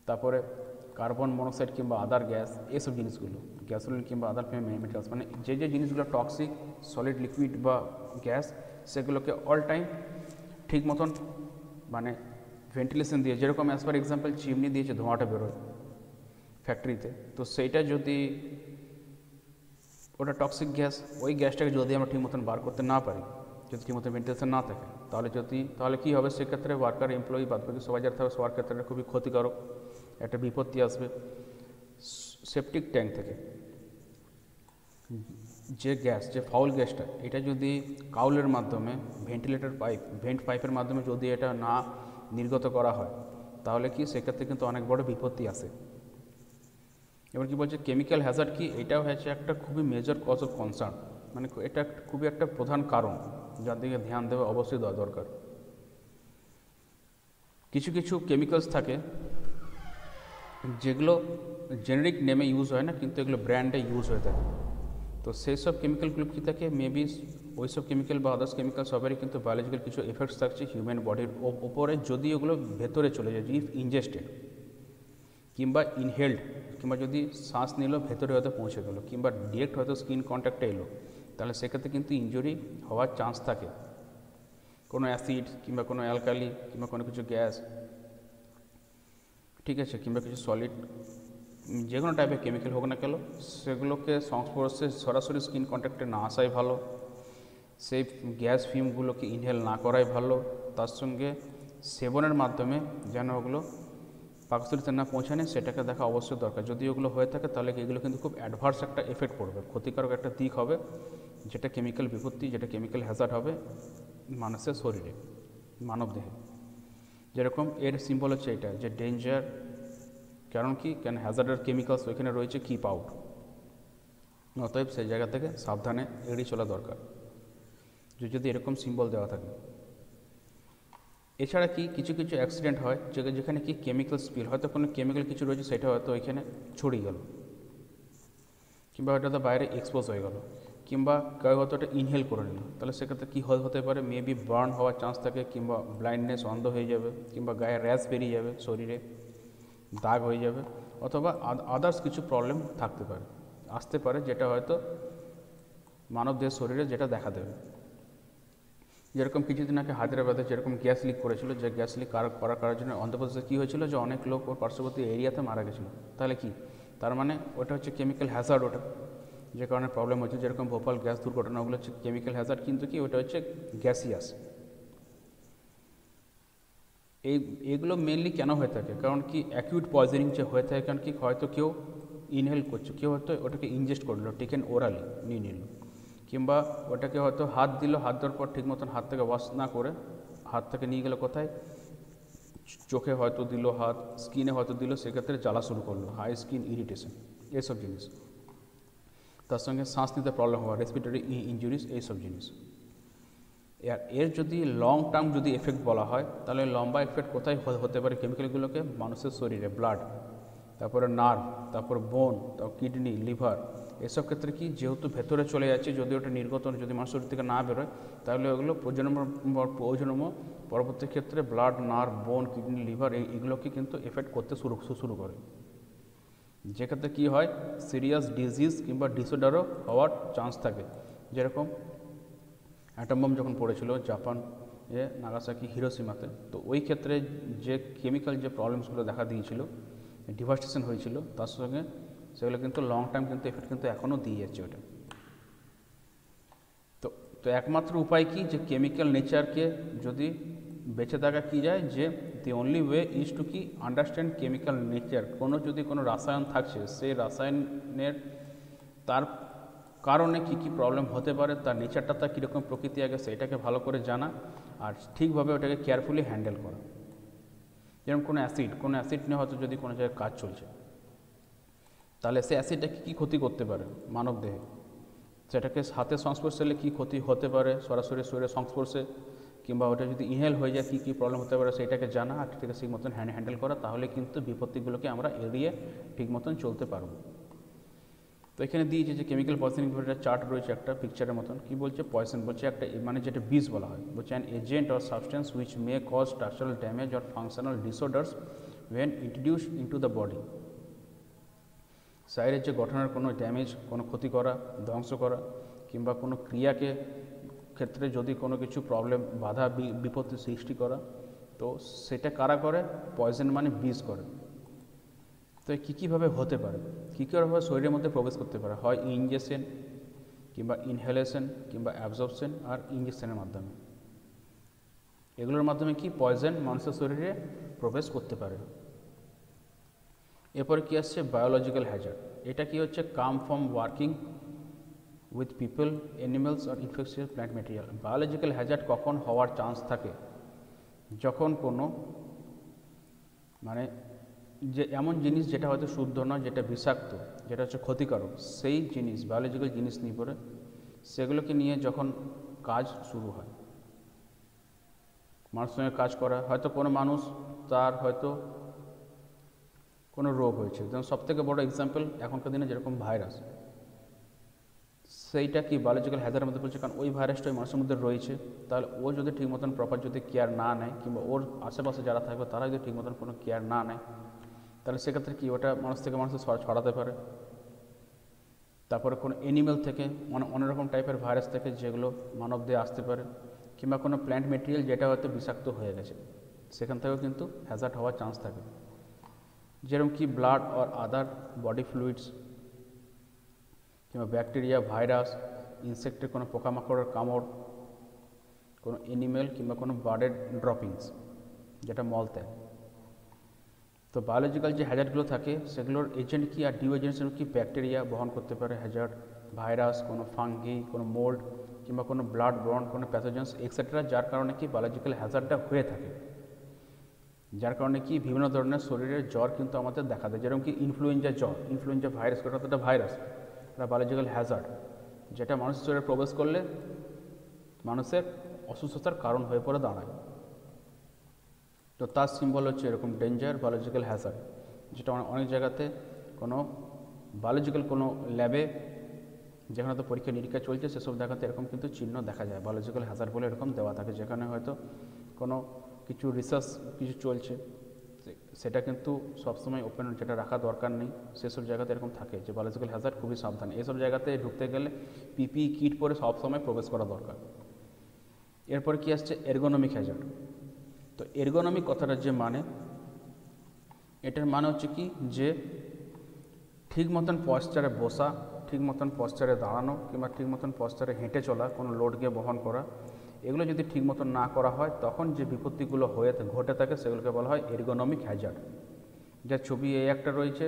তারপরে কার্বন মনোক্সাইড কিংবা আদার গ্যাস, এসব জিনিসগুলো, গ্যাসোলিন কিংবা আদার মেটেরিয়ালস, মানে যে জিনিসগুলো টক্সিক, সলিড, লিকুইড বা গ্যাস, সেগুলোকে অল টাইম ঠিক মতন মানে ভেন্টিলেশন দিয়ে, যেরকম অ্যাজ পার এক্সাম্পল চিমনি দিয়ে যে ধোঁয়াটা বেরোয় ফ্যাক্টরিতে, তো সেইটা যদি ওটা টক্সিক গ্যাস, ওই গ্যাসটাকে যদি আমরা ঠিক মতন বার করতে না পারি, যদি ঠিক মতন ভেন্টিলেশন না থাকে, তাহলে কী হবে, সেক্ষেত্রে ওয়ার্কার, এমপ্লয়ি, বাদবাকি সবাই যারা থাকবে সবার ক্ষেত্রে খুবই ক্ষতিকারক একটা বিপত্তি আসবে। সেপটিক ট্যাঙ্ক থেকে যে গ্যাস, যে ফাউল গ্যাসটা, এটা যদি কাউলের মাধ্যমে, ভেন্টিলেটর পাইপ, ভেন্ট পাইপের মাধ্যমে যদি এটা না নির্গত করা হয়, তাহলে কি সেক্ষেত্রে কিন্তু অনেক বড় বিপত্তি আসে। এবার কি বলছে কেমিক্যাল হ্যাজার্ড কি, এটাও হচ্ছে একটা খুবই মেজর কজ অফ কনসার্ন, মানে এটা খুবই একটা প্রধান কারণ যার দিকে ধ্যান দেওয়া অবশ্যই দেওয়া দরকার। কিছু কেমিক্যালস থাকে যেগুলো জেনেরিক নেমে ইউজ হয় না, কিন্তু এগুলো ব্র্যান্ডে ইউজ হয়ে থাকে। তো সেই সব কেমিক্যালগুলো কী থাকে, মেবি ওই সব কেমিক্যাল বা আদার্স কেমিক্যাল সবারই কিন্তু বায়োলজিক্যাল কিছু এফেক্টস থাকছে হিউম্যান বডির ওপরে, যদি ওগুলো ভেতরে চলে যায়, ইফ ইনজেস্টেড কিংবা ইনহেলড, কিংবা যদি শ্বাস নিল ভেতরে হয়তো পৌঁছে গেলো, কিংবা ডিরেক্ট হয়তো স্কিন কন্ট্যাক্টে এলো, তাহলে সেক্ষেত্রে কিন্তু ইনজুরি হওয়ার চান্স থাকে। কোনো অ্যাসিড কিংবা কোনো অ্যালকালি কিংবা কোনো কিছু গ্যাস, ঠিক আছে, কিংবা কিছু সলিড, যে কোনো টাইপের কেমিক্যাল হোক না কেন, সেগুলোকে সংস্পর্শে সরাসরি স্কিন কন্ট্যাক্টে না আসাই ভালো, সেই গ্যাস ফিউমগুলোকে ইনহেল না করাই ভালো, তার সঙ্গে সেবনের মাধ্যমে যেন ওগুলো পাকস্থলীতে না পৌঁছানে সেটাকে দেখা অবশ্যই দরকার। যদি ওগুলো হয়ে থাকে তাহলে এগুলো কিন্তু খুব অ্যাডভার্স একটা এফেক্ট পড়বে, ক্ষতিকারক একটা দিক হবে, যেটা কেমিক্যাল বিপত্তি, যেটা কেমিক্যাল হ্যাজার্ড হবে মানুষের শরীরে, মানবদেহে। যেরকম এর সিম্বল হচ্ছে এটা, যে ডেঞ্জার, কারণ কি, কেন হ্যাজার্ডের কেমিক্যালস ওইখানে রয়েছে, কিপ আউট, অতএব সেই জায়গা থেকে সাবধানে এড়িয়ে চলা দরকার যদি এরকম সিম্বল দেওয়া থাকে। এছাড়া কি কিছু অ্যাক্সিডেন্ট হয় যেখানে কি কেমিক্যাল স্পিল, হয়তো কোনো কেমিক্যাল কিছু রয়েছে সেটা হয়তো ওইখানে ছড়িয়ে গেল, কিংবা হয়তো বাইরে এক্সপোজ হয়ে গেল, কিংবা কেউ হয়তো ওটা ইনহেল করে নিল, তাহলে সেক্ষেত্রে কী হতে পারে, মেবি বার্ন হওয়ার চান্স থাকে, কিংবা ব্লাইন্ডনেস, অন্ধ হয়ে যাবে, কিংবা গায়ে র্যাশ বেরিয়ে যাবে, শরীরে দাগ হয়ে যাবে, অথবা আদার্স কিছু প্রবলেম আসতে পারে, যেটা হয়তো মানবদেহের শরীরে যেটা দেখা দেবে। যেরকম কিছুদিন আগে হায়দ্রাবাদে যেরকম গ্যাস লিক করেছিল, যে গ্যাস লিক করার জন্য অন্ধ্রপ্রদেশে কী হয়েছিল, যে অনেক লোক ওর পার্শ্ববর্তী এরিয়াতে মারা গেছিলো। তাহলে কি, তার মানে ওটা হচ্ছে কেমিক্যাল হ্যাজার্ড, ওটা যে কারণে প্রবলেম হচ্ছে। যেরকম ভোপাল গ্যাস দুর্ঘটনা, ওগুলো হচ্ছে কেমিক্যাল হ্যাজার্ড, কিন্তু কি ওটা হচ্ছে গ্যাসিয়াস। এইগুলো মেনলি কেন হয়ে থাকে, কারণ কি অ্যাকিউট পয়জনিং যে হয়ে থাকে, কারণ কি হয়তো কেউ ইনহেল করছে, কেউ হয়তো ওটাকে ইনজেস্ট করলো, টেকেন ওরালি নিয়ে নিল, কিংবা ওটাকে হয়তো হাত দিল, হাত দেওয়ার পর ঠিক মতন হাত থেকে ওয়াশ না করে হাত থেকে নিয়ে গেল কোথায়, চোখে হয়তো দিল হাত, স্কিনে হয়তো দিল, সেক্ষেত্রে জ্বালা শুরু করলো, হাই স্কিন ইরিটেশন, এইসব জিনিস। তার সঙ্গে শ্বাস নিতে প্রবলেম হওয়া, রেসপিরেটরি ইনজুরিস, এইসব জিনিস। এর যদি লং টার্ম যদি এফেক্ট বলা হয়, তাহলে লম্বা এফেক্ট কোথায় হতে পারে কেমিক্যালগুলোকে? মানুষের শরীরে, ব্লাড, তারপরে নার্ভ, তারপর বোন, তারপর কিডনি, লিভার, এসব ক্ষেত্রে কি যেহেতু ভেতরে চলে যাচ্ছে, যদি ওটা নির্গত যদি মানুষের শরীর থেকে না বেরোয়, তাহলে ওগুলো প্রজন্ম পরবর্তী ক্ষেত্রে ব্লাড, নার্ভ, বোন, কিডনি, লিভার এইগুলোকে কিন্তু এফেক্ট করতে শুরু করে। যেক্ষেত্রে কী হয়, সিরিয়াস ডিজিজ কিংবা ডিসঅর্ডারও হওয়ার চান্স থাকে। যেরকম অ্যাটম বম যখন পড়েছিল জাপান নাগাসাকি, হিরোশিমাতে, তো ওই ক্ষেত্রে যে কেমিক্যাল যে প্রবলেমসগুলো দেখা দিয়েছিল, ডিভাস্টেশন হয়েছিল, তার সঙ্গে সেগুলো কিন্তু লং টার্ম কিন্তু এফেক্ট কিন্তু এখনও দিয়ে যাচ্ছে ওটা। তো একমাত্র উপায় কি, যে কেমিক্যাল নেচারকে যদি বেঁচে থাকা কী যায়, যে the only way is to কি আন্ডারস্ট্যান্ড কেমিক্যাল নেচার। যদি কোনো রাসায়ন থাকছে, সেই রাসায়নের তার কারণে কি কি প্রবলেম হতে পারে, তার নেচারটা তার কীরকম প্রকৃতি আগে সেটাকে ভালো করে জানা, আর ঠিকভাবে ওটাকে কেয়ারফুলি হ্যান্ডেল করা। যেরকম কোনো অ্যাসিড নিয়ে হয়তো যদি কোনো জায়গায় কাজ চলছে, তাহলে সে অ্যাসিডটা কী ক্ষতি করতে পারে মানব দেহে, সেটাকে হাতের সংস্পর্শে এলে কী ক্ষতি হতে পারে, সরাসরি শরীরের সংস্পর্শে, কিংবা ওটা যদি ইনহেল হয়ে যায় কী কী প্রবলেম হতে পারে সেটাকে জানা, আর ঠিক সেই মতন হ্যান্ডেল করা, তাহলে কিন্তু বিপত্তিগুলোকে আমরা এড়িয়ে ঠিক মতন চলতে পারবো। তো এখানে দিয়েছে যে কেমিক্যাল পয়জনিং একটা চার্ট রয়েছে, একটা পিকচারের মতন। কি বলছে? পয়জন বলছে একটা, মানে যেটা বিষ বলা হয়, বলছে an agent or substance which may cause structural damage or functional disorders when introduce into the body. শরীরের যে গঠনের কোনো ড্যামেজ, কোনো ক্ষতি করা, ধ্বংস করা, কিংবা কোনো ক্রিয়াকে ক্ষেত্রে যদি কোনো কিছু প্রবলেম, বাধা বিপত্তি সৃষ্টি করা, তো সেটা কারা করে? পয়জন মানে বিষ করে। তো কীভাবে হতে পারে, কীভাবে শরীরের মধ্যে প্রবেশ করতে পারে? হয় ইনজেকশন, কিংবা ইনহেলেশন, কিংবা অ্যাবজর্পশন, আর ইনজেকশনের মাধ্যমে। এগুলোর মাধ্যমে কি পয়জন মানুষের শরীরে প্রবেশ করতে পারে। এরপরে কি আসছে? Biological hazard. এটা কি হচ্ছে? Come from working with people, animals or infectious plant material. Biological hazard কখন হওয়ার চান্স থাকে? যখন কোনো মানে যে এমন জিনিস যেটা হয়তো শুদ্ধ নয়, যেটা বিষাক্ত, যেটা হচ্ছে ক্ষতিকারক, সেই জিনিস, বায়োলজিক্যাল জিনিস নিয়ে পড়ে সেগুলোকে নিয়ে যখন কাজ শুরু হয়, মানুষের সঙ্গে কাজ করা, হয়তো কোনো মানুষ তার হয়তো কোনো রোগ হয়েছে, যেমন সবথেকে বড় এক্সাম্পল এখনকার দিনে যেরকম ভাইরাস, সেইটা কি বায়োলজিক্যাল হ্যাজার্ডের মধ্যে পড়ছে, কারণ ওই ভাইরাসটা ওই মানুষের মধ্যে রয়েছে। তাহলে ও যদি ঠিক মতন প্রপার যদি কেয়ার না নেয়, কিংবা ওর আশেপাশে যারা থাকবে তারা যদি ঠিক মতন কোনো কেয়ার না নেয়, তাহলে সেক্ষেত্রে কি ওটা মানুষ থেকে মানুষে ছড়াতে পারে। তারপরে কোনো অ্যানিমেল থেকে, অনেক রকম টাইপের ভাইরাস থেকে যেগুলো মানব দেহে আসতে পারে, কিংবা কোনো প্ল্যান্ট মেটেরিয়াল যেটা হয়তো বিষাক্ত হয়ে গেছে, সেখান থেকেও কিন্তু হ্যাজার্ড হওয়ার চান্স থাকে। যেরকম কি blood or other body fluids, কিংবা ব্যাকটেরিয়া, ভাইরাস, ইনসেক্টের কোনো পোকামাকড়ের কামড়, কোনো অ্যানিমেল কিংবা কোনো বার্ডের ড্রপিংস, যেটা মল ত্যাগ। তো বায়োলজিক্যাল যে হ্যাজার্ডগুলো থাকে সেগুলোর এজেন্ট কি আর ডিউ এজেন্টস কি? ব্যাকটেরিয়া বহন করতে পারে হ্যাজার্ড, ভাইরাস, কোনো ফাঙ্গি, কোনো মোল্ড, কিংবা কোনো ব্লাড বর্ন, কোনো প্যাথোজেন্স এক্সেট্রা, যার কারণে কি বায়োলজিক্যাল হ্যাজার্ডটা হয়ে থাকে। যার কারণে কি বিভিন্ন ধরনের শরীরের জ্বর কিন্তু আমাদের দেখা দেয়। যেরকম কি ইনফ্লুয়েঞ্জা জ্বর, ইনফ্লুয়েঞ্জা ভাইরাস, ওটা তো একটা ভাইরাস, এটা বায়োলজিক্যাল হ্যাজার্ড, যেটা মানুষের শরীরে প্রবেশ করলে মানুষের অসুস্থতার কারণ হয়ে পড়ে দাঁড়ায়। তো তার সিম্বল হচ্ছে এরকম ডেঞ্জার, বায়োলজিক্যাল হ্যাজার্ড, যেটা অনেক জায়গাতে কোনো বায়োলজিক্যাল কোনো ল্যাবে যেখানে তো পরীক্ষা নিরীক্ষা চলছে সেসব জায়গাতে এরকম কিন্তু চিহ্ন দেখা যায়, বায়োলজিক্যাল হ্যাজার্ড বলে এরকম দেওয়া থাকে। যেখানে হয়তো কোনো কিছু রিসার্চ কিছু চলছে, সেটা কিন্তু সবসময় ওপেন যেটা রাখা দরকার নেই, সেসব জায়গাতে এরকম থাকে যে বায়োলজিক্যাল হ্যাজার্ড, খুবই সাবধান। এইসব জায়গাতে ঢুকতে গেলে পিপি কিট পরে সবসময় প্রবেশ করা দরকার। এরপরে কি আসছে? Ergonomic Hazard. তো এরগোনমিক কথাটার যে মানে, এটার মানে হচ্ছে কি, যে ঠিক মতন পশ্চারে বসা, ঠিক মতন পশ্চারে দাঁড়ানো, কিংবা ঠিক মতন পশ্চারে হেঁটে চলা, কোনো লোডকে বহন করা, এগুলো যদি ঠিক মতন না করা হয়, তখন যে বিপত্তিগুলো ঘটে থাকে সেগুলোকে বলা হয় এরগোনমিক হ্যাজার্ড। যার ছবি এই একটা রয়েছে,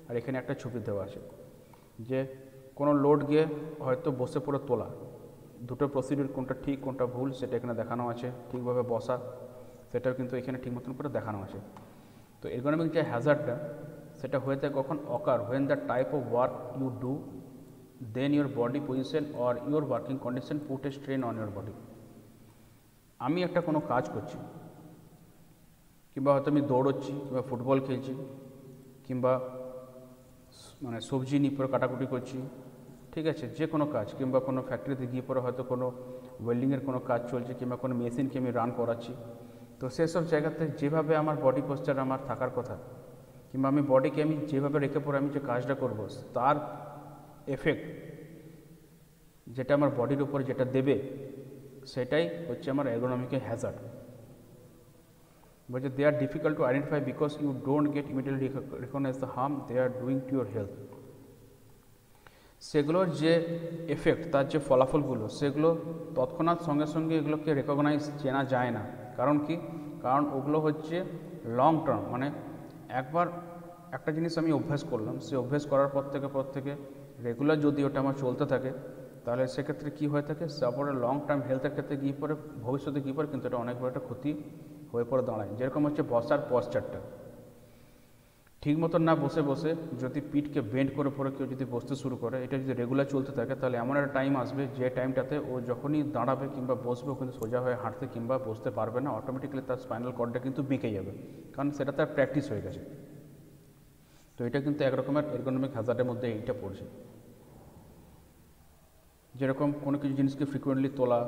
আর এখানে একটা ছবি দেওয়া আছে, যে কোনো লোড গিয়ে হয়তো বসে পড়ে তোলা, দুটো প্রসিডিউর কোনটা ঠিক কোনটা ভুল সেটা এখানে দেখানো আছে। ঠিকভাবে বসা, সেটাও কিন্তু এখানে ঠিক মতন করে দেখানো আছে। তো এরগোনমিক যে হ্যাজার্ডটা সেটা হয়ে থাকে কখন occur when the type of work you do then your body position or your working condition put a strain on your body. আমি একটা কোনো কাজ করছি, কিংবা হয়তো আমি দৌড়চ্ছি, কিংবা ফুটবল খেলছি, কিংবা মানে সবজি নিয়ে পরে কাটাকুটি করছি, ঠিক আছে, যে কোনো কাজ, কিংবা কোনো ফ্যাক্টরিতে গিয়ে পরে হয়তো কোনো ওয়েল্ডিংয়ের কোনো কাজ চলছে, কিংবা কোনো মেশিনকে আমি রান করাচ্ছি। তো সেসব জায়গাতে যেভাবে আমার বডি পোস্টার আমার থাকার কথা, কিংবা আমি বডিকে আমি যেভাবে রেখে পরে আমি যে কাজটা করব, তার এফেক্ট যেটা আমার বডির উপর যেটা দেবে সেটাই হচ্ছে আমার এরগোনমিক হ্যাজার্ড। বলছে they are difficult to identify because you don't get immediately recognise the harm they are doing to your health. সেগুলোর যে এফেক্ট, তার যে ফলাফলগুলো, সেগুলো তৎক্ষণাৎ সঙ্গে সঙ্গে এগুলোকে রেকগনাইজ চেনা যায় না। কারণ কি? কারণ ওগুলো হচ্ছে লং টার্ম, মানে একবার একটা জিনিস আমি অভ্যাস করলাম, সে অভ্যাস করার পর থেকে রেগুলার যদি ওটা আমার চলতে থাকে, তাহলে সেক্ষেত্রে কী হয়ে থাকে, তারপরে লং টার্ম হেলথের ক্ষেত্রে গিয়ে পরে ভবিষ্যতে গিয়ে পরে কিন্তু এটা অনেক বড় একটা ক্ষতি হয়ে পড়ে দাঁড়ায়। যেরকম হচ্ছে বসার পশ্চারটা ঠিক মতন না বসে যদি পিঠকে বেন্ড করে পরে কেউ যদি বসতে শুরু করে, এটা যদি রেগুলার চলতে থাকে, তাহলে এমন একটা টাইম আসবে যে টাইমটাতে ও যখনই দাঁড়াবে কিংবা বসবে, ও কিন্তু সোজা হয়ে হাঁটতে কিংবা বসতে পারবে না, অটোমেটিক্যালি তার স্পাইনাল কর্ডটা কিন্তু বেঁকে যাবে, কারণ সেটা তার প্র্যাকটিস হয়ে গেছে। তো এটা কিন্তু একরকমের এরগোনমিক হ্যাজার্ডের মধ্যে এইটা পড়ছে। যেরকম কোনো কিছু জিনিসকে ফ্রিকুয়েন্টলি তোলা,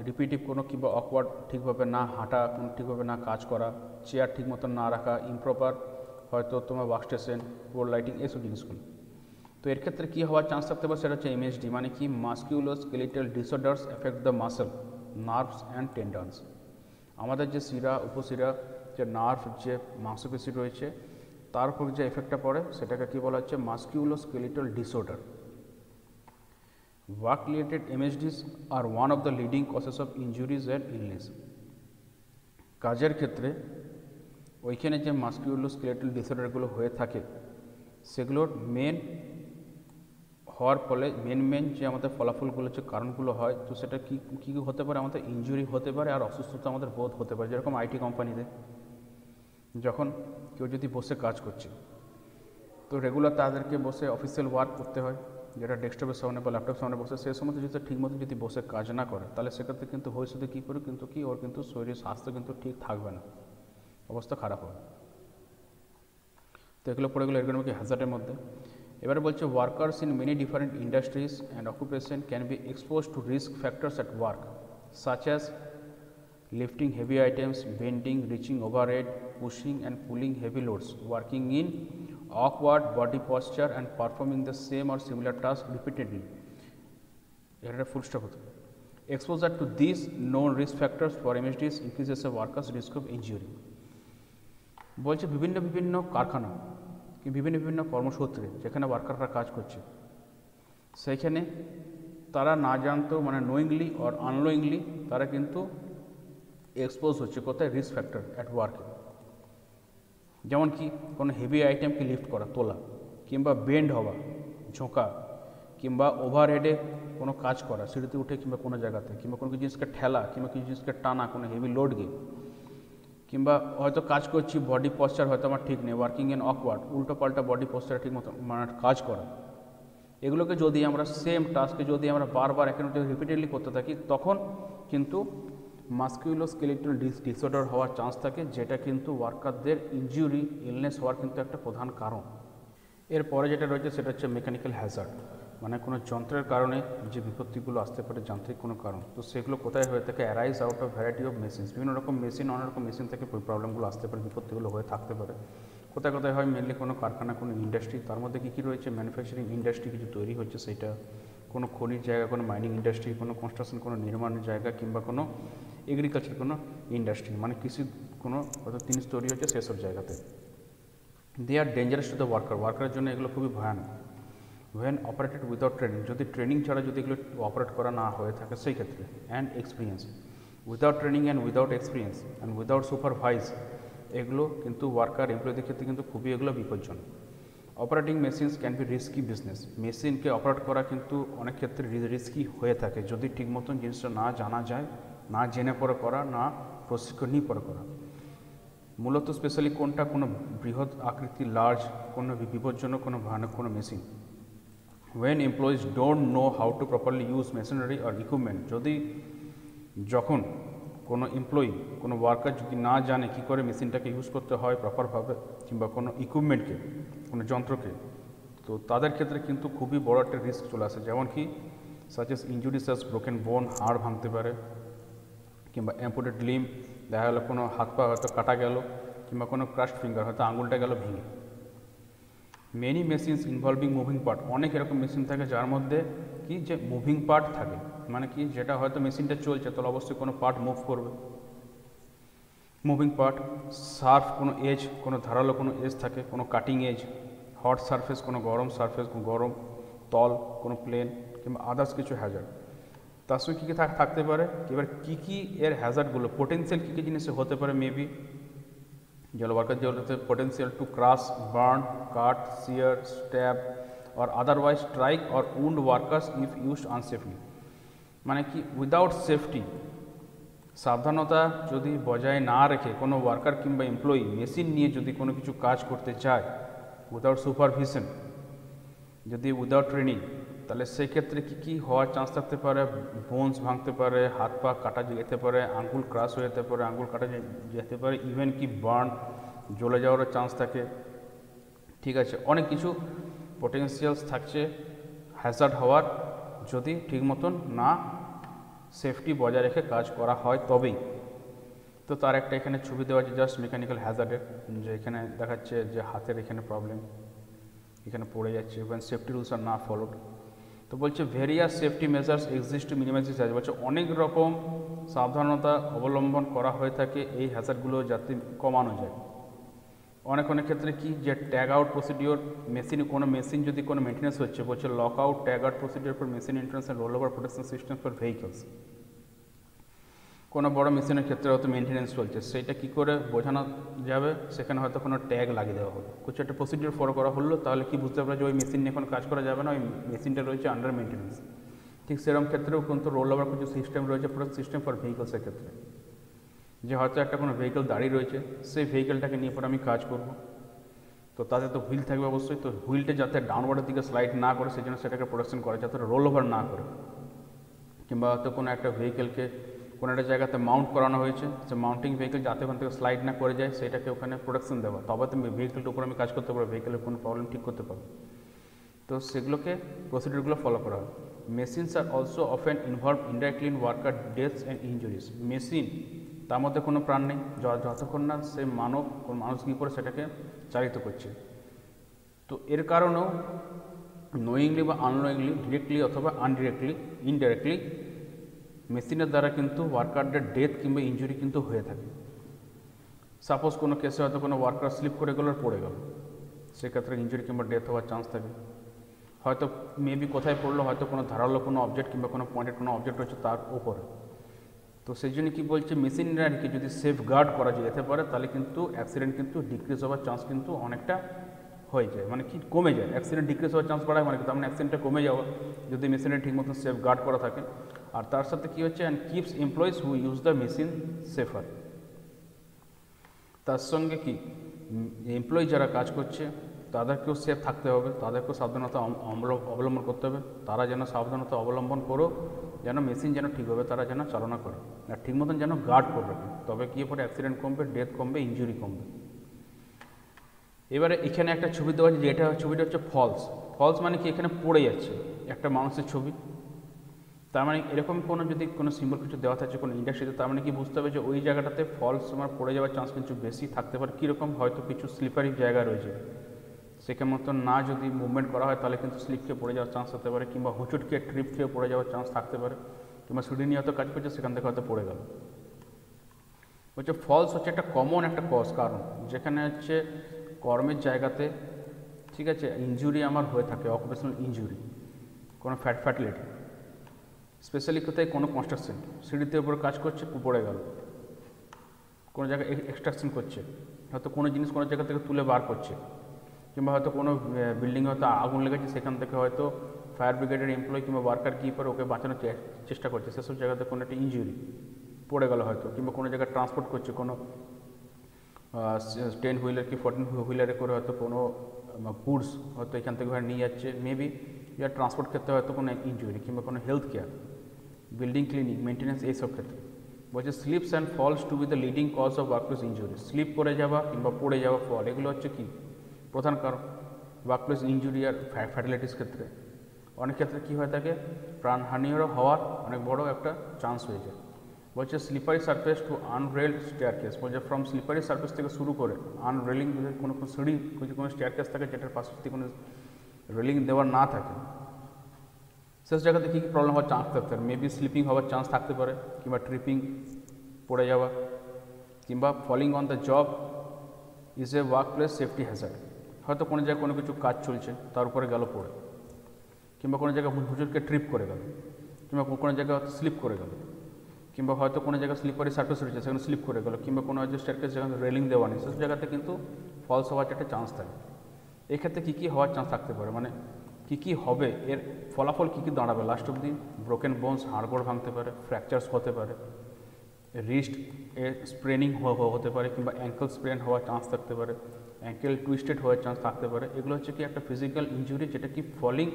রিপিটিভ কোনো কিংবা অকওয়ার্ড ঠিকভাবে না হাঁটা, কোনো ঠিকভাবে না কাজ করা, চেয়ার ঠিক মতন না রাখা, ইমপ্রপার হয়তো তোমার ওয়ার্ক স্টেশন, বোর্ড লাইটিং, এইসব জিনিসগুলো। তো এর ক্ষেত্রে কী হওয়ার চান্স থাকতে পারে, সেটা হচ্ছে এমএসডি, মানে কি musculoskeletal disorders effect the muscle, nerves and tendons. আমাদের যে শিরা, উপশিরা, যে নার্ভ, যে মাংসপেশি রয়েছে, তার উপর যে এফেক্টটা পড়ে সেটাকে কী বলা হচ্ছে musculoskeletal disorder. Work related MSDs are one of the leading causes of injuries and illness. কাজের ক্ষেত্রে ওইখানে যে মাসকিউলোস্কেলেটাল ডিসঅর্ডারগুলো হয়ে থাকে, সেগুলোর মেন হওয়ার ফলে মেন যে আমাদের ফলাফলগুলো, যে কারণগুলো হয়, তো সেটা কী হতে পারে, আমাদের ইনজুরি হতে পারে আর অসুস্থতা আমাদের বোধ হতে পারে। যেরকম আইটি কোম্পানিতে যখন কেউ যদি বসে কাজ করছে, তো রেগুলার তাদেরকে বসে অফিসিয়াল ওয়ার্ক করতে হয়, যেটা ডেস্কটপের সামনে বা ল্যাপটপ সামনে বসে, সেই সময় যদি ঠিকমতো যদি বসে কাজ না করে, তাহলে সেক্ষেত্রে কিন্তু ভবিষ্যতে কী করে কিন্তু ওর কিন্তু শরীর স্বাস্থ্য কিন্তু ঠিক থাকবে না, অবস্থা খারাপ হবে। তো এগুলো পড়ে গেলো এরগোনমিক হ্যাজার্ডের মধ্যে। এবারে বলছে workers in many different industries and occupation can be expose to risk factors at work such as lifting heavy items, bending, reaching overhead, pushing and pulling heavy loads, working in awkward body posture and performing the same or similar task repeatedly. Here full stop. Exposure to these known risk factors for MSDs increases a worker's risk of injury. বলছে বিভিন্ন কারখানা কি বিভিন্ন কর্মসূত্রে যেখানে ওয়ার্কাররা কাজ করছে, সেইখানে তারা না জানতেও, মানে নোয়িংলি অর আননোয়িংলি, তারা কিন্তু এক্সপোজ হচ্ছে কোথায়, রিস্ক ফ্যাক্টর অ্যাট ওয়ার্কে। যেমন কি কোনো হেভি আইটেমকে লিফট করা, তোলা, কিংবা বেন্ড হওয়া, ঝোঁকা, কিংবা ওভারহেডে কোনো কাজ করা, সিঁড়িতে উঠে কিংবা কোনো জায়গাতে, কিংবা কোনো কিছু জিনিসকে ঠেলা, কিংবা কিছু জিনিসকে টানা, কোনো হেভি লোডকে, কিংবা হয়তো কাজ করছি, বডি পশ্চার হয়তো আমার ঠিক নেই, ওয়ার্কিং ইন অকওয়ার্ড, উল্টো পাল্টা বডি পশ্চার ঠিক মতো মানে কাজ করা। এগুলোকে যদি আমরা সেম টাস্কে যদি আমরা বারবার এখানে রিপিটেডলি করতে থাকি, তখন কিন্তু মাসকিউলোস্কেলেটাল ডিসঅর্ডার হওয়ার চান্স থাকে, যেটা কিন্তু ওয়ার্কারদের ইনজুরি, ইলনেস হওয়ার কিন্তু একটা প্রধান কারণ। এরপরে যেটা রয়েছে সেটা হচ্ছে মেকানিক্যাল হ্যাজার্ড, মানে কোনো যন্ত্রের কারণে যে বিপত্তিগুলো আসতে পারে, যান্ত্রিক কোনো কারণ, তো সেগুলো কোথায় হয়ে থাকে, arise out of variety of machines, বিভিন্ন রকম মেশিন, অনেক রকম মেশিন থেকে প্রবলেমগুলো আসতে পারে, বিপত্তিগুলো হয়ে থাকতে পারে। কোথায় হয়, মেনলি কোনো কারখানা, কোনো ইন্ডাস্ট্রি, তার মধ্যে কী রয়েছে, ম্যানুফ্যাকচারিং ইন্ডাস্ট্রি কিছু তৈরি হচ্ছে, সেটা কোনো খনির জায়গা, কোনো মাইনিং ইন্ডাস্ট্রি, কোনো কনস্ট্রাকশন, কোনো নির্মাণের জায়গা, কিংবা কোনো এগ্রিকালচার কোনো ইন্ডাস্ট্রি, মানে কৃষি কোনো হয়তো জিনিস তৈরি হচ্ছে সেসব জায়গাতে। দে আর ডেঞ্জারাস টু দ্য ওয়ার্কারের জন্য এগুলো খুবই ভয়ানক। ওয়েন অপারেটেড উইদাউট ট্রেনিং, যদি ট্রেনিং ছাড়া যদি এগুলো অপারেট করা না হয়ে থাকে সেই ক্ষেত্রে, and experience, without training and without experience and without supervise, এগুলো কিন্তু ওয়ার্কার এমপ্লয়ীদের ক্ষেত্রে কিন্তু খুবই এগুলো বিপজ্জনক। Operating machines can be risky business, মেশিনকে অপারেট করা কিন্তু অনেক ক্ষেত্রে রিস্কি হয়ে থাকে যদি ঠিক মতন জিনিসটা না জানা যায়, না জেনে পরে করা, না প্রশিক্ষণ নিয়ে পরে করা। মূলত স্পেশালি কোনটা কোনো বৃহৎ আকৃতি লার্জ কোনো বিপজ্জনক কোনো ভয়ানক কোনো machine. when employees don't know how to properly use machinery or equipment, যদি যখন কোনো এমপ্লয়ি কোনো ওয়ার্কার যদি না জানে কী করে মেশিনটাকে ইউজ করতে হয় প্রপারভাবে কিংবা কোনো ইকুইপমেন্টকে কোনো যন্ত্রকে, তো তাদের ক্ষেত্রে কিন্তু খুবই বড় একটা রিস্ক চলে আসে, যেমন কি such as injury such broken বোন, হাড় ভাঙতে পারে, কিংবা অ্যাম্পুটেড লিম, দেখা গেলো কোনো হাত পা হয়তো কাটা গেল, কিংবা কোনো ক্রাশড ফিঙ্গার হয়তো আঙুলটা গেল ভেঙে। Many machines involving moving part, অনেক এরকম মেশিন থাকে যার মধ্যে কি যে মুভিং পার্ট থাকে, মানে কি যেটা হয়তো মেশিনটা চলছে তাহলে অবশ্যই কোনো পার্ট মুভ করবে। মুভিং পার্ট, শার্প কোনো এজ, কোনো ধারালো কোনো এজ থাকে, কোনো কাটিং এজ, হট সারফেস কোনো গরম সারফেস, গরম তল কোনো প্লেন, কিংবা আদার্স কিছু হ্যাজার্ড। তার সঙ্গে কী কী থাকতে পারে, এবার কী কী এর হ্যাজার্ডগুলো পোটেন্সিয়াল কী কী জিনিসে হতে পারে মেবি, যেগুলো ওয়ার্কার যেগুলোতে potential to crush, burn, cut, shear, stab or otherwise strike or wound workers if used unsafely, মানে কি উইদাউট সেফটি, সাবধানতা যদি বজায় না রেখে কোনো ওয়ার্কার কিংবা এমপ্লয়ি মেশিন নিয়ে যদি কোনো কিছু কাজ করতে চায় উইদাউট সুপারভিশন, যদি উইদাউট ট্রেনিং, তাহলে সেক্ষেত্রে কী কী হওয়ার চান্স থাকতে পারে, বোনস ভাঙতে পারে, হাত পা কাটা যেতে পারে, আঙ্গুল ক্রাশ হয়ে যেতে পারে, আঙ্গুল কাটা যেতে পারে, ইভেন কি বার্ন জ্বলে যাওয়ারও চান্স থাকে। ঠিক আছে, অনেক কিছু পোটেন্সিয়ালস থাকছে হ্যাজার্ড হওয়ার, যদি ঠিক মতন না সেফটি বজায় রেখে কাজ করা হয় তবেই। তো তার একটা এখানে ছবি দেওয়া আছে জাস্ট মেকানিক্যাল হ্যাজার্ডের, যে এখানে দেখাচ্ছে যে হাতের এখানে প্রবলেম, এখানে পড়ে যাচ্ছে when সেফটি রুলস আর না ফলোড। তো বলছে various safety measures exist to minimise this hazard, বলছে অনেক রকম সাবধানতা অবলম্বন করা হয়ে থাকে এই হ্যাজার্ডগুলো যাতে কমানো যায়। অনেক ক্ষেত্রে কি যে ট্যাগ আউট প্রসিডিওর, মেশিনে কোনো মেশিন যদি কোনো মেনটেন্যান্স হচ্ছে, বলছে lock out tag out procedure for machine entrance and roll over protection system for vehicles. কোনো বড় মেশিনের ক্ষেত্রে হয়তো মেনটেন্যান্স চলছে, সেইটা কী করে বোঝানো যাবে, সেখানে হয়তো কোনো ট্যাগ লাগিয়ে দেওয়া হলো, কিছু একটা প্রসিডিওর ফলো করা হলো, তাহলে কি বুঝতে পারবে যে ওই মেশিন নিয়ে কোনো কাজ করা যাবে না, ওই মেশিনটা রয়েছে আন্ডার মেনটেন্যান্স। ঠিক সেরকম ক্ষেত্রেও কিন্তু রোল ওভার কিছু সিস্টেম রয়েছে, প্রোটেকশন সিস্টেম ফর ভেহিকলসের ক্ষেত্রে, যে হয়তো একটা কোনো ভেহিকল দাঁড়িয়ে রয়েছে, সেই ভেহিকলটাকে নিয়ে পরে আমি কাজ করব, তো তাতে তো হুইল থাকবে অবশ্যই, তো হুইলটা যাতে ডাউনওয়ার্ডের দিকে স্লাইড না করে সেই জন্য সেটাকে প্রোটেকশন করে, যাতে রোল ওভার না করে। কিংবা হয়তো কোনো একটা ভেহিকেলকে কোনো একটা জায়গাতে মাউন্ট করানো হয়েছে, সে মাউন্টিং ভেহিকেল যাতে ওখান থেকে স্লাইড না করে যায় সেটাকে ওখানে প্রোটেকশন দেওয়া, তবে তো ভেহিকেলটার উপর আমি কাজ করতে পারবো, ভেহিকেলের কোনো প্রবলেম ঠিক করতে পারবো। তো সেগুলোকে প্রসিডিউরগুলো ফলো করা হয়। Machines are also often involve indirectly in worker deaths and injuries, machine তার মধ্যে কোনো প্রাণ নেই, যতক্ষণ না সে মানুষ কী করে সেটাকে চালিত করছে। তো এর কারণেও নোয়িংলি বা আননোয়িংলি, ডিরেক্টলি অথবা ইনডাইরেক্টলি মেশিনের দ্বারা কিন্তু ওয়ার্কারদের ডেথ কিংবা ইঞ্জুরি কিন্তু হয়ে থাকে। সাপোজ কোনো কেসে হয়তো কোনো ওয়ার্কার স্লিপ করে গেল আর পড়ে গেল, সেক্ষেত্রে ইঞ্জুরি কিংবা ডেথ হওয়ার চান্স থাকে। হয়তো মেবি কোথায় পড়লো, হয়তো কোনো ধারালো কোনো অবজেক্ট কিংবা কোনো পয়েন্টেড কোনো অবজেক্ট রয়েছে তার উপরে, তো সেই জন্য কী বলছে মেশিনারিকে যদি সেফ গার্ড করা যেতে পারে তাহলে কিন্তু অ্যাক্সিডেন্ট কিন্তু ডিক্রিজ হওয়ার চান্স কিন্তু অনেকটা হয়ে যায়, মানে কি কমে যায়, অ্যাক্সিডেন্ট ডিক্রিজ হওয়ার চান্স বাড়ায়, মানে তার মানে অ্যাক্সিডেন্টটা কমে যাওয়া যদি মেশিনারি ঠিক মতো সেফ গার্ড করা থাকে। আর তার সাথে কী হচ্ছে, and keeps employees who use the machine safer, তার সঙ্গে কি এমপ্লয়ি যারা কাজ করছে তাদেরকেও সেফ থাকতে হবে, তাদেরকেও সাবধানতা অবলম্বন করতে হবে, তারা যেন সাবধানতা অবলম্বন করো, যেন মেশিন যেন ঠিকভাবে তারা যেন চালনা করে আর ঠিক মতন যেন গার্ড করে রাখে, তবে কী পরে অ্যাক্সিডেন্ট কমবে, ডেথ কমবে, ইঞ্জুরি কমবে। এবারে এখানে একটা ছবি দেওয়া আছে, যেটা ছবিটা হচ্ছে ফলস মানে কি এখানে পড়ে যাচ্ছে একটা মানুষের ছবি, তার মানে এরকম কোনো যদি কোনো সিম্বল কিছু দেওয়া থাকছে কোনো ইন্ডাস্ট্রিতে, তার মানে কি বুঝতে হবে যে ওই জায়গাটাতে ফলস আমার পড়ে যাওয়ার চান্স কিন্তু বেশি থাকতে পারে। কীরকম, হয়তো কিছু স্লিপারি জায়গা রয়েছে, সেখান মতো না যদি মুভমেন্ট করা হয় তাহলে কিন্তু স্লিপ খেয়ে পড়ে যাওয়ার চান্স হতে পারে, কিংবা হুচুট খেয়ে ট্রিপ খেয়ে পড়ে যাওয়ার চান্স থাকতে পারে, কিংবা সিঁড়ি নিয়ে হয়তো কাজ করছে সেখান থেকে হয়তো পড়ে গেল। হচ্ছে ফলস হচ্ছে একটা কমন একটা কারণ, যেখানে হচ্ছে কর্মের জায়গাতে, ঠিক আছে, ইনজুরি আমার হয়ে থাকে, অকুপেশনাল ইনজুরি, কোনো ফ্যাটিলিটি, স্পেশালি কোথায় কোনো কনস্ট্রাকশন, সিঁড়িতে উপরে কাজ করছে পড়ে গেল, কোনো জায়গায় এক্সট্রাকশন করছে, হয়তো কোনো জিনিস কোনো জায়গা থেকে তুলে বার করছে, কিংবা হয়তো কোনো বিল্ডিংয়ে হয়তো আগুন লেগেছে, সেখান থেকে হয়তো ফায়ার ব্রিগেডের এমপ্লয়ি কিংবা ওয়ার্কার কী করে ওকে বাঁচানোর চেষ্টা করছে, সেসব জায়গাতে কোনো একটা ইনজুরি পড়ে গেল হয়তো, কিংবা কোনো জায়গায় ট্রান্সপোর্ট করছে, কোনো 10 হুইলার কি 14 হুইলারে করে হয়তো কোনো গুডস হয়তো এখান থেকে নিয়ে যাচ্ছে, মেবি ইয়ার ট্রান্সপোর্ট ক্ষেত্রে হয়তো কোনো ইনজুরি কিংবা কোনো health care, building cleaning, maintenance, এইসব ক্ষেত্রে বলছে slips and falls to be the leading cause of workplace injury. স্লিপ করে যাওয়া কিংবা পড়ে যাওয়া, ফল, এগুলো হচ্ছে কি প্রধান কারণ ওয়ার্কপ্লেস ইঞ্জুরি আর ফ্যাটালিটিস ক্ষেত্রে। অনেক ক্ষেত্রে কী হয়ে থাকে, প্রাণহানিরও হওয়ার অনেক বড় একটা চান্স হয়ে যায়। বলছে স্লিপারি সারফেস টু আনরেলড স্টেয়ারকেস, বলছে ফ্রম স্লিপারি সারফেস থেকে শুরু করে আনরেলিং, যদি কোনো সিঁড়ি কোনো স্টেয়ারকেস থাকে যেটার পাশে যদি কোনো রেলিং দেওয়া না থাকে, শেষ জায়গাতে কী কী প্রবলেম হওয়ার চান্স থাকতে পারে, মেবি স্লিপিং হওয়ার চান্স থাকতে পারে, কিংবা ট্রিপিং, পড়ে যাওয়া, কিংবা falling on the job is a work place safety hazard. হয়তো কোনো জায়গায় কোনো কিছু কাজ চলছে তার উপরে গেল পড়ে, কিংবা কোনো জায়গায় হুজুরকে ট্রিপ করে গেল, কিংবা কোনো জায়গায় হয়তো স্লিপ করে গেল, কিংবা হয়তো কোনো জায়গায় স্লিপারি সার্ফেস রয়েছে সেখানে স্লিপ করে গেল, কিংবা কোনো হয়তো স্টেয়ারকেস যেখানে রেলিং দেওয়া নেই সেসব জায়গাতে কিন্তু ফলস হওয়ার একটা চান্স থাকে। এক্ষেত্রে কী কী হওয়ার চান্স থাকতে পারে, মানে কী কী হবে, এর ফলাফল কী কী দাঁড়াবে লাস্ট অবধি, ব্রোকেন বোনস, হাড়গোড় ভাঙতে পারে, ফ্র্যাকচার্স হতে পারে, রিস্ট এ স্প্রেনিং হতে পারে, কিংবা অ্যাঙ্কেল স্প্রেন হওয়ার চান্স থাকতে পারে, অ্যাঙ্কেল টুইস্টেড হওয়ার চান্স থাকতে পারে। এগুলো হচ্ছে কি একটা ফিজিক্যাল ইনজুরি যেটা কি ফলিং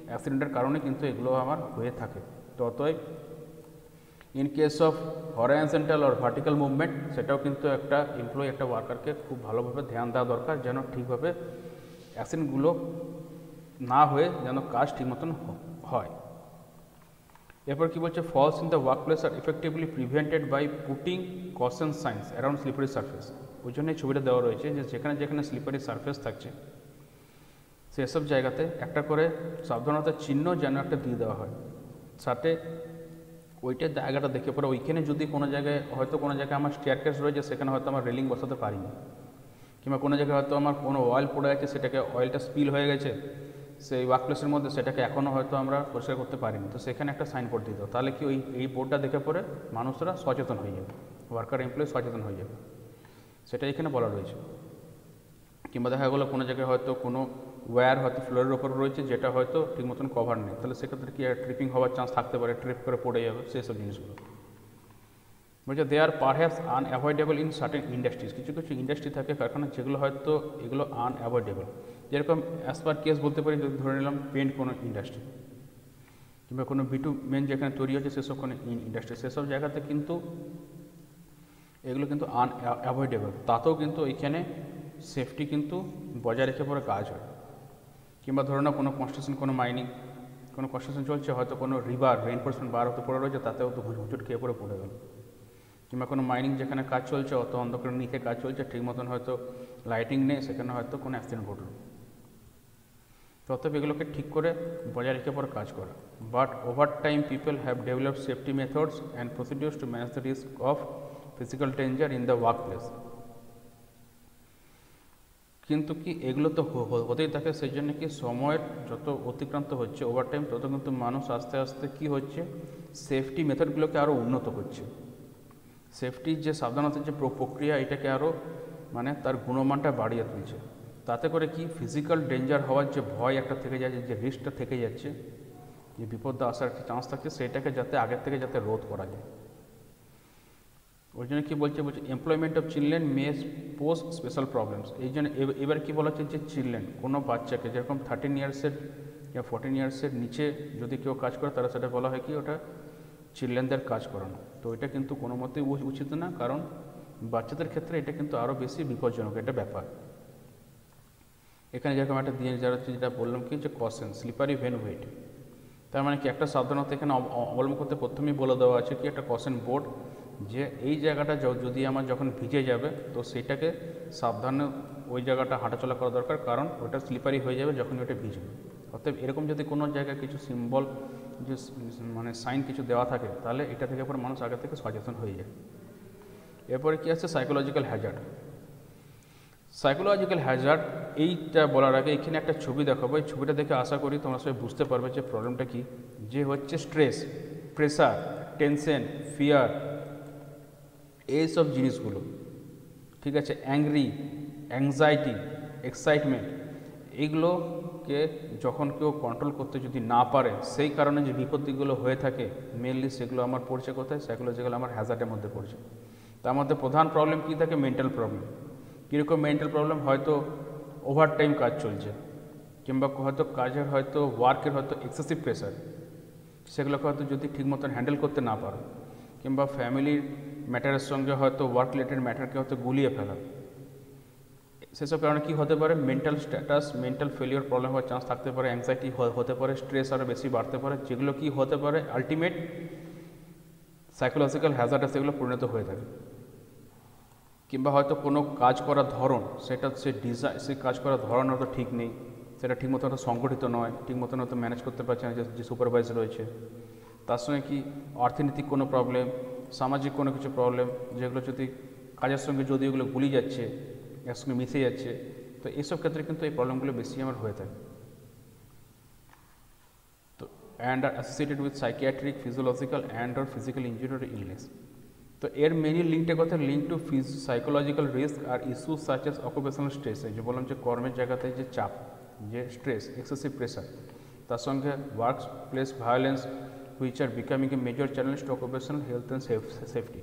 অ্যাক্সিডেন্টের কারণে কিন্তু এগুলো আমার হয়ে থাকে। তো অতএব in case of horizontal or vertical movement, সেটাও কিন্তু একটা এমপ্লয়ি, একটা ওয়ার্কারকে খুব ভালোভাবে ধ্যান দেওয়া দরকার যেন ঠিকভাবে অ্যাক্সিডেন্টগুলো না হয়ে যেন কাজ ঠিক মতন হয়। এরপর কী বলছে, falls in the work place are effectively prevented by putting caution signs around slippery surface. ওই জন্য এই ছবিটা দেওয়া রয়েছে যে যেখানে যেখানে স্লিপারি সারফেস থাকছে সেসব জায়গাতে একটা করে সাবধানতার চিহ্ন যেন একটা দিয়ে দেওয়া হয়, সাথে ওইটার জায়গাটা দেখে পরে ওইখানে যদি কোনো জায়গায় হয়তো কোনো জায়গায় আমার স্টেয়ারকেস রয়েছে সেখানে হয়তো আমার রেলিং বসাতে পারিনি, কিংবা কোনো জায়গায় হয়তো আমার কোনো অয়েল পড়ে গেছে, সেটাকে অয়েলটা স্পিল হয়ে গেছে সেই ওয়ার্কপ্লেসের মধ্যে, সেটাকে এখনও হয়তো আমরা পরিষ্কার করতে পারিনি, তো সেখানে একটা সাইনবোর্ড দিয়ে দাও, তাহলে কি এই বোর্ডটা দেখে পরে মানুষরা সচেতন হয়ে যাবে, ওয়ার্কার এমপ্লয়ি সচেতন হয়ে যাবে, সেটা এখানে বলা রয়েছে। কিংবা দেখা গেলো কোনো জায়গায় হয়তো কোনো ওয়্যার হয়তো ফ্লোরের ওপর রয়েছে যেটা হয়তো ঠিক মতন কভার নেই, তাহলে সেক্ষেত্রে কি ট্রিপিং হওয়ার চান্স থাকতে পারে, ট্রিপ করে পড়ে যাবে, সেসব জিনিসগুলো বলছে। They are perhaps unavoidable in certain industries, কিছু কিছু ইন্ডাস্ট্রি থাকে, কারখানা, যেগুলো হয়তো এগুলো আনঅ্যাভয়েডেবল। যেরকম অ্যাজ পার কেস বলতে পারি, যদি ধরে নিলাম পেন্ট কোনো ইন্ডাস্ট্রি, কিংবা কোনো বিটুমেন যেখানে তৈরি হচ্ছে সেসব কোনো ইন্ডাস্ট্রি, সেসব জায়গাতে কিন্তু এগুলো কিন্তু আনঅ্যাভয়েডেবল, তাতেও কিন্তু এইখানে সেফটি কিন্তু বজায় রেখে পরে কাজ হয়। কিংবা ধরে নাও কোনো কনস্ট্রাকশন, কোনো মাইনিং, কোনো কনস্ট্রাকশন চলছে, হয়তো কোনো রিভার রেইনফোর্সমেন্ট বার হতে পড়ে রয়েছে, তাতেও তো হুচুট খেয়ে পড়ে গেল। কিংবা কোনো মাইনিং যেখানে কাজ চলছে, অত অন্ধকার নিচে কাজ চলছে, ঠিক মতন হয়তো লাইটিং নেই, সেখানে হয়তো কোনো অ্যাক্সিডেন্ট ঘটলো। ততএব এগুলোকে ঠিক করে বজায় রেখে পরে কাজ করা। But over time people have developed safety methods and procedures to manage the risk of physical danger in the work place. কিন্তু কি এগুলো তো হতেই থাকে, সেই জন্য কি সময়ের যত অতিক্রান্ত হচ্ছে ওভার টাইম, তত কিন্তু মানুষ আস্তে আস্তে কি হচ্ছে, সেফটি মেথডগুলোকে আরও উন্নত করছে, সেফটির যে সাবধানতার যে প্রক্রিয়া এটাকে আরও মানে তার গুণমানটা বাড়িয়ে তুলছে। তাতে করে কি ফিজিক্যাল ডেঞ্জার হওয়ার যে ভয় একটা থেকে যাচ্ছে, যে রিস্কটা থেকে যাচ্ছে, যে বিপদটা আসার একটা চান্স থাকছে, সেটাকে যাতে আগের থেকে যাতে রোধ করা যায়। ওই জন্য কী বলছে, employment of children May pose special problems. এই জন্য এবার কী বলা হচ্ছে, যে চিলড্রেন কোনো বাচ্চাকে যেরকম 13 ইয়ার্সের বা 14 ইয়ার্সের নিচে যদি কেউ কাজ করে, তারা সেটা বলা হয় কি ওটা চিলড্রেনদের কাজ করানো। তো এটা কিন্তু কোনো মতেই উচিত না, কারণ বাচ্চাদের ক্ষেত্রে এটা কিন্তু আরও বেশি বিপজ্জনক একটা ব্যাপার। এখানে যেরকম একটা দিয়ে যারা হচ্ছে, যেটা বললাম কি, যে কশন স্লিপারি ভেন ওয়েট, তার মানে কি একটা সাবধানতা এখানে অবলম্বন করতে প্রথমেই বলে দেওয়া আছে কি একটা কশন বোর্ড, যে এই জায়গাটা যদি আমার যখন ভিজে যাবে তো সেটাকে সাবধানে ওই জায়গাটা হাঁটাচলা করা দরকার, কারণ ওটা স্লিপারি হয়ে যাবে যখন ওটা ভিজবে। অর্থাৎ এরকম যদি কোনো জায়গায় কিছু সিম্বল, যে মানে সাইন কিছু দেওয়া থাকে, তাহলে এটা থেকে পরে মানুষ আগে থেকে সচেতন হয়ে যায়। এরপরে কী আছে, সাইকোলজিক্যাল হ্যাজার্ড। সাইকোলজিক্যাল হ্যাজার্ড এইটা বলার আগে এখানে একটা ছবি দেখাবো, এই ছবিটা দেখে আশা করি তোমরা সবাই বুঝতে পারবে যে প্রবলেমটা কী, যে হচ্ছে স্ট্রেস, প্রেশার, টেনশন, ফিয়ার, এইসব জিনিসগুলো, ঠিক আছে, অ্যাংজাইটি, এক্সাইটমেন্ট, এইগুলোকে যখন কেউ কন্ট্রোল করতে যদি না পারে, সেই কারণে যে বিপত্তিগুলো হয়ে থাকে মেনলি সেগুলো আমার পড়ছে কোথায়, সাইকোলজিক্যাল আমার হ্যাজার্ডের মধ্যে পড়ছে। তার মধ্যে প্রধান প্রবলেম কী থাকে, মেন্টাল প্রবলেম। কীরকম মেন্টাল প্রবলেম, হয়তো ওভার টাইম কাজ চলছে, কিংবা হয়তো কাজের হয়তো ওয়ার্কের হয়তো এক্সেসিভ প্রেশার, সেগুলোকে হয়তো যদি ঠিক মতন হ্যান্ডেল করতে না পারো, কিংবা ফ্যামিলির ম্যাটারের সঙ্গে হয়তো ওয়ার্ক রিলেটেড ম্যাটারকে হয়তো গুলিয়ে ফেলা, সেসব কারণে কী হতে পারে, mental status, mental failure problem হওয়ার চান্স থাকতে পারে, অ্যাংজাইটি হতে পারে, স্ট্রেস আরও বেশি বাড়তে পারে, যেগুলো কি হতে পারে আলটিমেট সাইকোলজিক্যাল হ্যাজার্ডে সেগুলো পরিণত হয়ে থাকে। কিংবা হয়তো কোনো কাজ করার ধরন, সেটা সেই কাজ করার ধরন হয়তো ঠিক নেই, সেটা ঠিক মতো হয়তো সংগঠিত নয়, ঠিক মতন হয়তো ম্যানেজ করতে পারছে না যে সুপারভাইজার রয়েছে। তার সঙ্গে কি অর্থনৈতিক কোনো প্রবলেম, সামাজিক কোনো কিছু প্রবলেম, যেগুলো যদি কাজের সঙ্গে যদি এগুলো গুলি যাচ্ছে, এর সঙ্গে মিশে যাচ্ছে, তো এইসব ক্ষেত্রে কিন্তু এই প্রবলেমগুলো বেশি আমার হয়ে থাকে। তো and are associated with psychiatric, physiological and or physical injury or illness. তো এর মেনলি লিঙ্কটা কথা, link to psychological risk are issues such as occupational stress, এই যে বললাম যে কর্মের জায়গাতে যে চাপ, যে স্ট্রেস, এক্সেসিভ প্রেশার, তার সঙ্গে work place violence which are becoming a major challenge to occupational health and safety.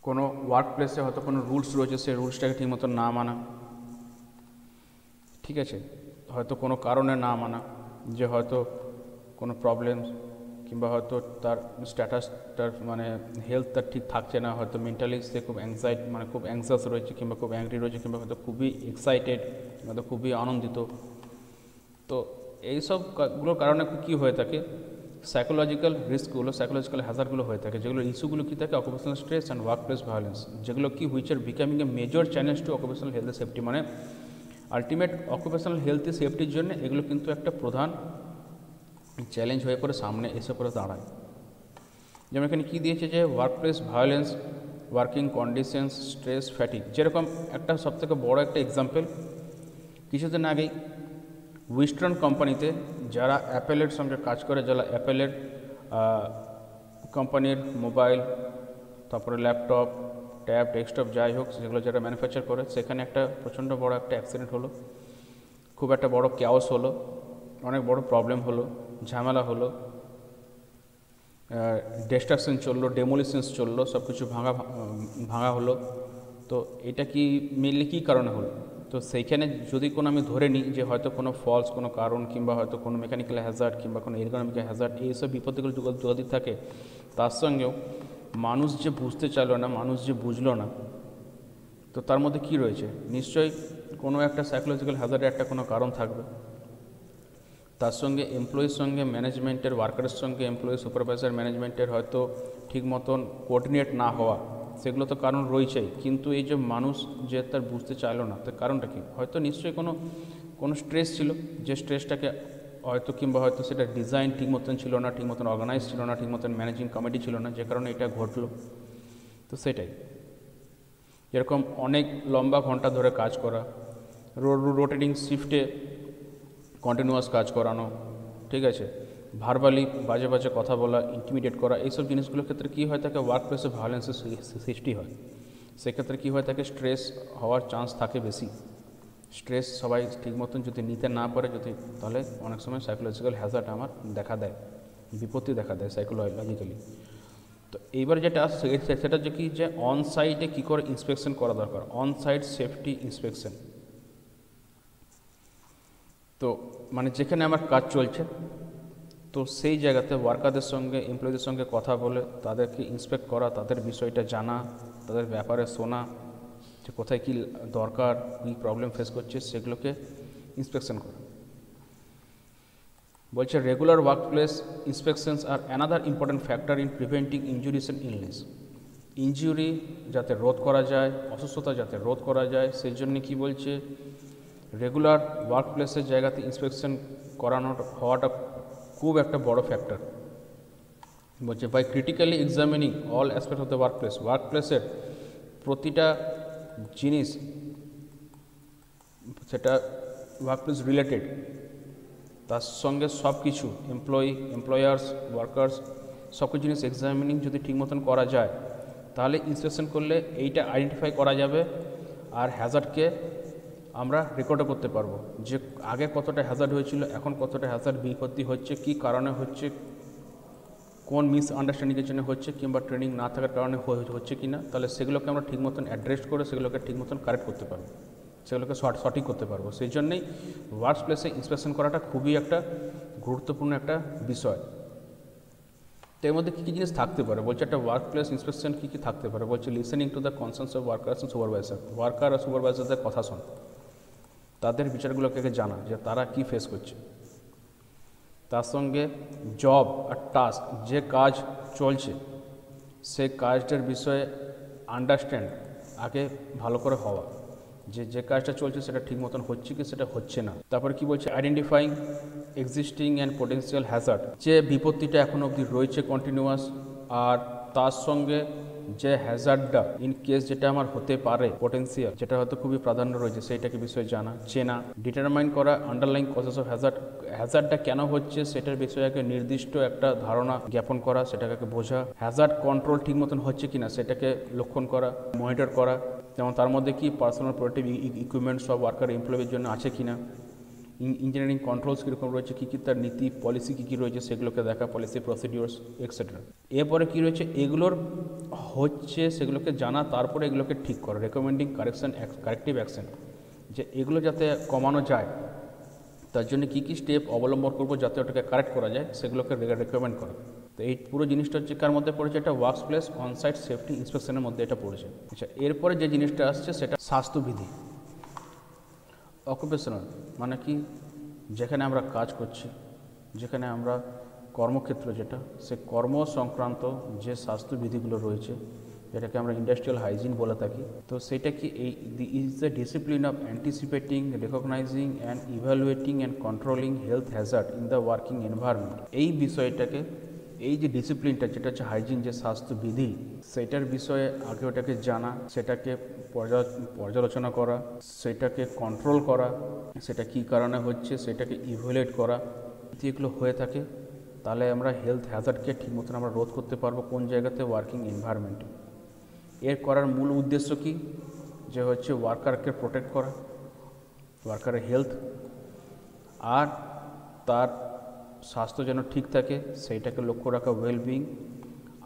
কোনো ওয়ার্ক প্লেসে হয়তো কোনো রুলস রয়েছে, সেই রুলসটাকে ঠিক মতো না মানা, ঠিক আছে, হয়তো কোনো কারণে না মানা, যে হয়তো কোনো প্রবলেম, কিংবা হয়তো তার স্ট্যাটাসটার মানে হেলথ তার ঠিক থাকছে না, হয়তো মেন্টালি সে খুব খুব অ্যাংজাস রয়েছে, কিংবা খুব অ্যাংরি রয়েছে, কিংবা হয়তো খুবই এক্সাইটেড, হয়তো খুবই আনন্দিত। তো এইসবগুলোর কারণে কী হয়ে থাকে, সাইকোলজিক্যাল রিস্কগুলো, সাইকোলজিক্যাল হ্যাজার্ডগুলো হয়ে থাকে, যেগুলো ইস্যুগুলো কী থাকে, occupational stress and work place violence, যেগুলো কি which are becoming a major challenge to occupational health safety, মানে আলটিমেট অকুপেশনাল হেলথ সেফটির জন্য এগুলো কিন্তু একটা প্রধান চ্যালেঞ্জ হয়ে পড়ে সামনে এসে পড়ে দাঁড়ায়। যেমন এখানে কী দিয়েছে যে work place violence, working conditions, stress, fatigue. যেরকম একটা সবথেকে বড় একটা এক্সাম্পল, কিছুদিন আগেই উইস্টার্ন কোম্পানিতে যারা অ্যাপেলের সঙ্গে কাজ করে, যারা অ্যাপেলের কোম্পানির মোবাইল, তারপরে ল্যাপটপ, ট্যাব, ডেস্কটপ যাই হোক, সেগুলো যারা ম্যানুফ্যাকচার করে, সেখানে একটা প্রচণ্ড বড় একটা অ্যাক্সিডেন্ট হলো, খুব একটা বড় ক্যাওস হলো, অনেক বড় প্রবলেম হলো, ঝামেলা হলো, ডিস্ট্রাকশন চললো, ডেমোলিশনস চললো, সব কিছু ভাঙা হলো। তো এটা কি মেনলি কী কারণে হলো? তো সেইখানে যদি কোনো আমি ধরে নিই যে হয়তো কোনো ফলস কোনো কারণ, কিংবা হয়তো কোনো মেকানিক্যাল হ্যাজার্ড, কিংবা কোনো এরগোনমিক হ্যাজার্ড, এইসব বিপত্তিগুলো যদি থাকে, তার সঙ্গেও মানুষ যে বুঝতে চাইলো না, মানুষ যে বুঝলো না, তো তার মধ্যে কী রয়েছে, নিশ্চয়ই কোনো একটা সাইকোলজিক্যাল হ্যাজার্ডের একটা কোনো কারণ থাকবে। তার সঙ্গে এমপ্লয়ির সঙ্গে ম্যানেজমেন্টের, ওয়ার্কারের সঙ্গে এমপ্লয়ি, সুপারভাইজার, ম্যানেজমেন্টের হয়তো ঠিক মতন কোঅর্ডিনেট না হওয়া, সেগুলো তো কারণ রয়েছেই। কিন্তু এই যে মানুষ যে তার বুঝতে চাইলো না, তার কারণটা কি? হয়তো নিশ্চয়ই কোনো স্ট্রেস ছিল, যে স্ট্রেসটাকে হয়তো, কিংবা হয়তো সেটা ডিজাইন ঠিক মতন ছিল না, ঠিক মতন অর্গানাইজ ছিল না, ঠিক মতন ম্যানেজিং কমিটি ছিল না, যে কারণে এটা ঘটলো। তো সেটাই, যেরকম অনেক লম্বা ঘন্টা ধরে কাজ করা, রোটেটিং শিফটে কন্টিনিউয়াস কাজ করানো, ঠিক আছে, ভার্বালি বাজে বাজে কথা বলা, ইন্টিমিডেট করা, এইসব জিনিসগুলোর ক্ষেত্রে কী হয় থাকে, ওয়ার্ক প্লেসে ভায়োলেন্সের সৃষ্টি হয়। সেক্ষেত্রে কী হয়ে থাকে, স্ট্রেস হওয়ার চান্স থাকে বেশি। স্ট্রেস সবাই ঠিক মতন যদি নিতে না পারে, তাহলে অনেক সময় সাইকোলজিক্যাল হ্যাজার্ড আমার দেখা দেয়, বিপত্তি দেখা দেয় সাইকোলজিক্যালি। তো এইবার যেটা আসছে সেটা যে কি, যে অন সাইটে কী করে ইন্সপেকশন করা দরকার, অন সাইট সেফটি ইন্সপেকশন। তো মানে যেখানে আমার কাজ চলছে, তো সেই জায়গাতে ওয়ার্কারদের সঙ্গে, এমপ্লয়ীদের সঙ্গে কথা বলে তাদেরকে ইন্সপেক্ট করা, তাদের বিষয়টা জানা, তাদের ব্যাপারে শোনা, যে কোথায় কী দরকার, কী প্রবলেম ফেস করছে, সেগুলোকে ইন্সপেকশন করা। বলছে regular work place inspections are another important factor in preventing injuries and illness. Injury যাতে রোধ করা যায়, অসুস্থতা যাতে রোধ করা যায়, সেই জন্য কী বলছে, রেগুলার ওয়ার্ক প্লেসের জায়গাতে ইন্সপেকশন হওয়াটা খুব একটা বড় ফ্যাক্টর। বলছে by critically examining all aspect of the work place, work প্লেসের প্রতিটা জিনিস, সেটা ওয়ার্ক প্লেস রিলেটেড, তার সঙ্গে সব কিছু এমপ্লয়ার্স, ওয়ার্কার্স, সব কিছু জিনিস এক্সামিনিং যদি ঠিক মতন করা যায়, তাহলে ইন্সপেকশন করলে এইটা আইডেন্টিফাই করা যাবে, আর হ্যাজার্ডকে আমরা রেকর্ডও করতে পারবো, যে আগে কতটা হ্যাজার্ড হয়েছিল, এখন কতটা হ্যাজার্ড বিপত্তি হচ্ছে, কী কারণে হচ্ছে, কোন মিসআন্ডারস্ট্যান্ডিংয়ের জন্য হচ্ছে কিংবা ট্রেনিং না থাকার কারণে হচ্ছে কি না, তাহলে সেগুলোকে আমরা ঠিক মতন অ্যাড্রেস করে সেগুলোকে ঠিক মতন কারেক্ট করতে পারবো, সেগুলোকে সঠিক করতে পারবো। সেই জন্যেই ওয়ার্ক প্লেসে ইন্সপেকশন করাটা খুবই একটা গুরুত্বপূর্ণ একটা বিষয়। তো এর মধ্যে কী কী জিনিস থাকতে পারে বলছে, একটা ওয়ার্ক প্লেস ইন্সপেকশন কী কী থাকতে পারে বলছে, listening to the concerns of workers and supervisor. Worker আর সুপারভাইজারদের কথা শোন, তাদের বিচারগুলোকে জানা যে তারা কী ফেস করছে। তার সঙ্গে জব আর টাস্ক, যে কাজ চলছে সেই কাজটার বিষয়ে আন্ডারস্ট্যান্ড আগে ভালো করে হওয়া, যে কাজটা চলছে সেটা ঠিক মতন হচ্ছে কি সেটা হচ্ছে না। তারপরে কি বলছে, identifying existing and potential Hazard, যে বিপত্তিটা এখন অবধি রয়েছে কন্টিনিউয়াস, আর তার সঙ্গে যে হ্যাজার্ডটা ইন কেস যেটা আমার হতে পারে পোটেন্সিয়াল, যেটা হয়তো খুবই প্রাধান্য রয়েছে সেইটাকে বিষয়ে জানা চেনা। ডিটারমাইন করা আন্ডারলাইং কজেস অফ হ্যাজার্ডটা কেন হচ্ছে সেটার বিষয়ে নির্দিষ্ট একটা ধারণা জ্ঞাপন করা, সেটাকে বোঝা। হ্যাজার্ড কন্ট্রোল ঠিক মতন হচ্ছে কিনা সেটাকে লক্ষণ করা, মনিটর করা। যেমন তার মধ্যে কি পার্সোনাল প্রোটেক্টিভ ইকুইপমেন্ট সব ওয়ার্কার এমপ্লয়ির জন্য আছে কিনা, ইঞ্জিনিয়ারিং কন্ট্রোলস কীরকম রয়েছে, কী কী তার নীতি পলিসি কী কী রয়েছে সেগুলোকে দেখা, পলিসি প্রসিডিওর্স এক্সেট্রা। এরপরে কী রয়েছে, এগুলোর হচ্ছে সেগুলোকে জানা, তারপরে এগুলোকে ঠিক করা, রেকমেন্ডিং কারেক্টিভ অ্যাকশন, যে এগুলো যাতে কমানো যায় তার জন্য কী কী স্টেপ অবলম্বন করবো যাতে ওটাকে কারেক্ট করা যায় সেগুলোকে রেকমেন্ড করা। তো এই পুরো জিনিসটা হচ্ছে কার মধ্যে পড়েছে, এটা ওয়ার্ক প্লেস অনসাইট সেফটি ইন্সপেকশনের মধ্যে এটা পড়েছে। আচ্ছা, এরপরে যে জিনিসটা আসছে সেটা স্বাস্থ্যবিধি। অকুপেশনাল মানে কি, যেখানে আমরা কাজ করছি, যেখানে আমরা কর্মক্ষেত্র যেটা, সে কর্ম সংক্রান্ত যে স্বাস্থ্যবিধিগুলো রয়েছে যেটাকে আমরা ইন্ডাস্ট্রিয়াল হাইজিন বলে থাকি। তো সেটা কি, এই is the discipline of anticipating, recognising and evaluating and controlling health Hazard in the working environment. এই বিষয়টাকে, এই যে ডিসিপ্লিনটা যেটা হচ্ছে হাইজিন, যে স্বাস্থ্যবিধি, সেটার বিষয়ে আগে ওটাকে জানা, সেটাকে পর্যালোচনা করা, সেটাকে কন্ট্রোল করা, সেটা কী কারণে হচ্ছে সেটাকে ইভ্যালুয়েট করা। যদি এগুলো হয়ে থাকে তাহলে আমরা হেলথ হ্যাজার্ডকে ঠিক মতন আমরা রোধ করতে পারবো কোন জায়গাতে, ওয়ার্কিং এনভায়রনমেন্টে। এর করার মূল উদ্দেশ্য কি, যে হচ্ছে ওয়ার্কারকে প্রোটেক্ট করা, ওয়ার্কারের হেলথ আর তার স্বাস্থ্য যেন ঠিক থাকে সেইটাকে লক্ষ্য রাখা, ওয়েলবিং,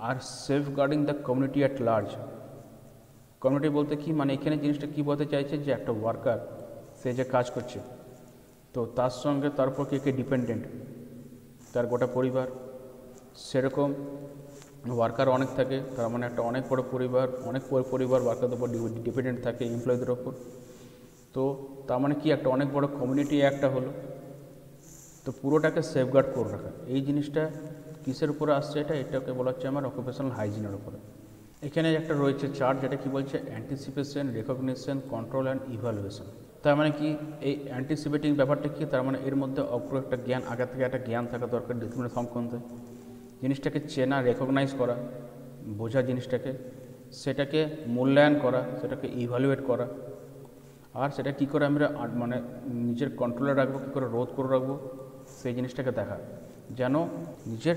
আর safeguarding the community at large. Community বলতে কি, মানে এখানে জিনিসটা কী বলতে চাইছে, যে একটা ওয়ার্কার সে যে কাজ করছে তো তার সঙ্গে তারপর কে ডিপেন্ডেন্ট, তার গোটা পরিবার। সেরকম ওয়ার্কার অনেক থাকে, তার মানে একটা অনেক বড় পরিবার, অনেক পরিবার ওয়ার্কারদের উপর ডিপেন্ডেন্ট থাকে, এমপ্লয়ীদের ওপর। তো তার মানে কি, একটা অনেক বড় কমিউনিটি একটা হলো। তো পুরোটাকে সেফগার্ড করে রাখা, এই জিনিসটা কিসের উপরে আসছে, এটাকে বলা হচ্ছে আমার অকুপেশনাল হাইজিনের উপরে। এখানে একটা রয়েছে চার্ট, যেটা কি বলছে, anticipation, recognition, control and evaluation. তার মানে কি, এই অ্যান্টিসিপেটিং ব্যাপারটা কি, তার মানে এর মধ্যে অগ্র একটা জ্ঞান, আগে থেকে একটা জ্ঞান থাকা দরকার ডিসিপ্লিন সম্বন্ধে, জিনিসটাকে চেনা, রেকগনাইজ করা, বোঝা জিনিসটাকে, সেটাকে মূল্যায়ন করা, সেটাকে ইভ্যালুয়েট করা, আর সেটা কী করে আমরা মানে নিজের কন্ট্রোলে রাখবো, কী করে রোধ করে রাখবো সেই জিনিসটাকে দেখা, যেন নিজের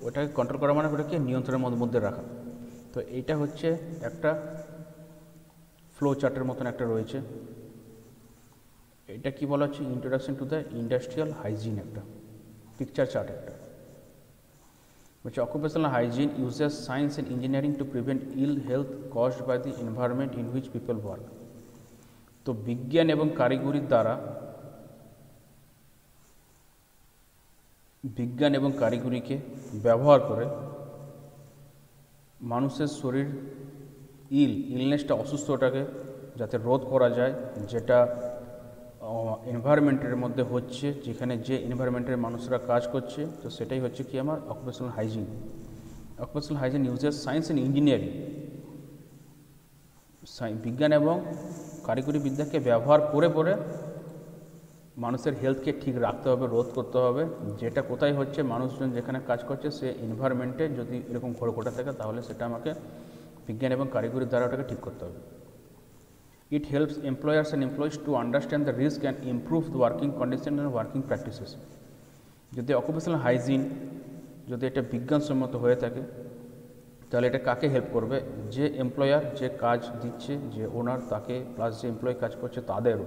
ওটাকে কন্ট্রোল করা মানে ওটাকে নিয়ন্ত্রণের মধ্যে রাখা। তো এইটা হচ্ছে একটা ফ্লো চার্টের মতন একটা রয়েছে। এটা কি বলা হচ্ছে, introduction to the industrial hygiene, একটা পিকচার চার্ট একটা বলছে, occupational hygiene uses science and engineering to prevent ill health caused by the environment in which people work. তো বিজ্ঞান এবং কারিগরিকে ব্যবহার করে মানুষের শরীর ইলনেসটা, অসুস্থটাকে যাতে রোধ করা যায়, যেটা এনভায়রনমেন্টের মধ্যে হচ্ছে, যেখানে যে এনভায়রনমেন্টের মানুষরা কাজ করছে, তো সেটাই হচ্ছে কি আমার occupational hygiene. Occupational hygiene uses science and engineering, বিজ্ঞান এবং কারিগরি বিদ্যাকে ব্যবহার করে মানুষের হেলথকে ঠিক রাখতে হবে, রোধ করতে হবে, যেটা কোথায় হচ্ছে, মানুষজন যেখানে কাজ করছে সে এনভায়রনমেন্টে যদি এরকম ঘটে থাকে তাহলে সেটা আমাকে বিজ্ঞান এবং কারিগরির দ্বারা ওটাকে ঠিক করতে হবে। It helps employers and employees to understand the risk and improve the working conditions and working practices. যদি অকুপেশনাল হাইজিন যদি এটা বিজ্ঞানসম্মত হয়ে থাকে তাহলে এটা কাকে হেল্প করবে, যে এমপ্লয়ার যে কাজ দিচ্ছে, যে ওনার, তাকে, প্লাস যে এমপ্লয়ি কাজ করছে তাদেরও।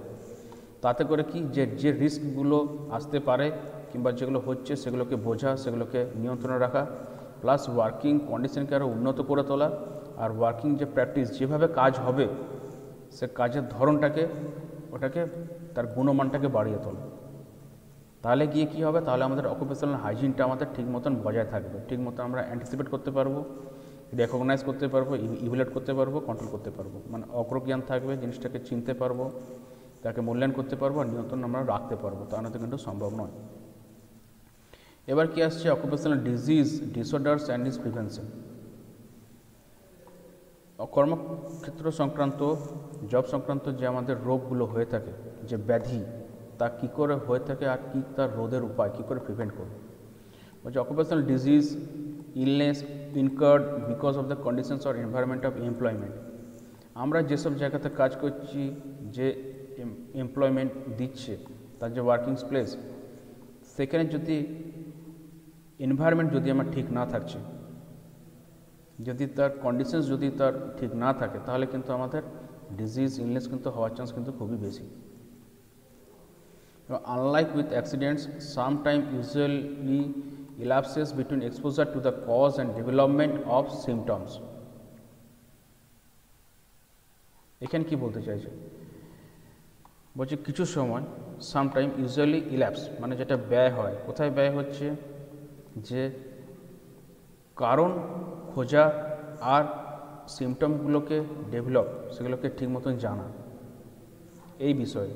তাতে করে কি, যে রিস্কগুলো আসতে পারে কিংবা যেগুলো হচ্ছে সেগুলোকে বোঝা, সেগুলোকে নিয়ন্ত্রণে রাখা, প্লাস ওয়ার্কিং কন্ডিশনকে আরও উন্নত করে তোলা, আর ওয়ার্কিং যে প্র্যাকটিস যেভাবে কাজ হবে সে কাজের ধরনটাকে ওটাকে তার গুণমানটাকে বাড়িয়ে তোলা। তাহলে গিয়ে কী হবে, তাহলে আমাদের অকুপেশনাল হাইজিনটা আমাদের ঠিক মতন বজায় থাকবে, ঠিক মতন আমরা অ্যান্টিসিপেট করতে পারবো, রেকগনাইজ করতে পারবো, ইভ্যালুয়েট করতে পারবো, কন্ট্রোল করতে পারবো, মানে অগ্রজ্ঞান থাকবে, জিনিসটাকে চিনতে পারবো, তাকে মূল্যায়ন করতে পারবো আর নিয়ন্ত্রণ আমরা রাখতে পারবো। তা না তো কিন্তু সম্ভব নয়। এবার কি আসছে, occupational disease disorders and it's prevention. কর্মক্ষেত্র সংক্রান্ত, জব সংক্রান্ত যে আমাদের রোগগুলো হয়ে থাকে, যে ব্যাধি, তা কী করে হয়ে থাকে আর কী তার রোধের উপায়, কী করে প্রিভেন্ট করব। বলছে occupational disease illness incurred because of the conditions or environment of employment. আমরা যেসব জায়গাতে কাজ করছি, যে এমপ্লয়মেন্ট দিচ্ছে, তার যে ওয়ার্কিং প্লেস, সেখানে যদি এনভায়রনমেন্ট যদি আমার ঠিক না থাকছে, যদি তার কন্ডিশনস যদি তার ঠিক না থাকে, তাহলে কিন্তু আমাদের ডিজিজ ইলনেস কিন্তু হওয়ার চান্স কিন্তু খুবই বেশি। Unlike with accidents, some time usually elapses between exposure to the cause and development of symptoms. এখানে কি বলতে চাইছে, বলছে কিছু সময়, সামটাইম ইউজুয়ালি ইল্যাপস, মানে যেটা ব্যয় হয়, কোথায় ব্যয় হচ্ছে, যে কারণ খোঁজা আর সিমটমগুলোকে ডেভেলপ, সেগুলোকে ঠিক মতন জানা, এই বিষয়ে।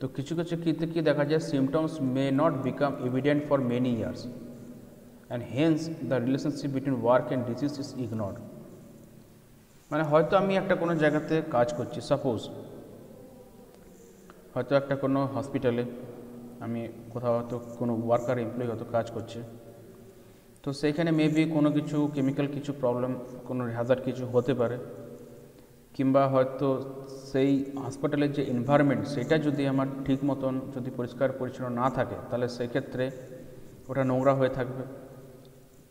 তো কিছু কিছু ক্ষেত্রে কী দেখা যায়, symptoms may not become evident for many years and hence the relationship between work and disease is ignored. মানে হয়তো আমি একটা কোনো জায়গাতে কাজ করছি, সাপোজ হয়তো একটা কোনো হসপিটালে আমি কোথাও হয়তো কোনো ওয়ার্কার এমপ্লয়ি হয়তো কাজ করছে, তো সেইখানে মেবি কোনো কিছু কেমিক্যাল কিছু প্রবলেম, কোনো হ্যাজার্ড কিছু হতে পারে, কিংবা হয়তো সেই হাসপাতালের যে এনভায়রনমেন্ট সেটা যদি আমার ঠিক মতন যদি পরিষ্কার পরিচ্ছন্ন না থাকে, তাহলে সেক্ষেত্রে ওটা নোংরা হয়ে থাকবে,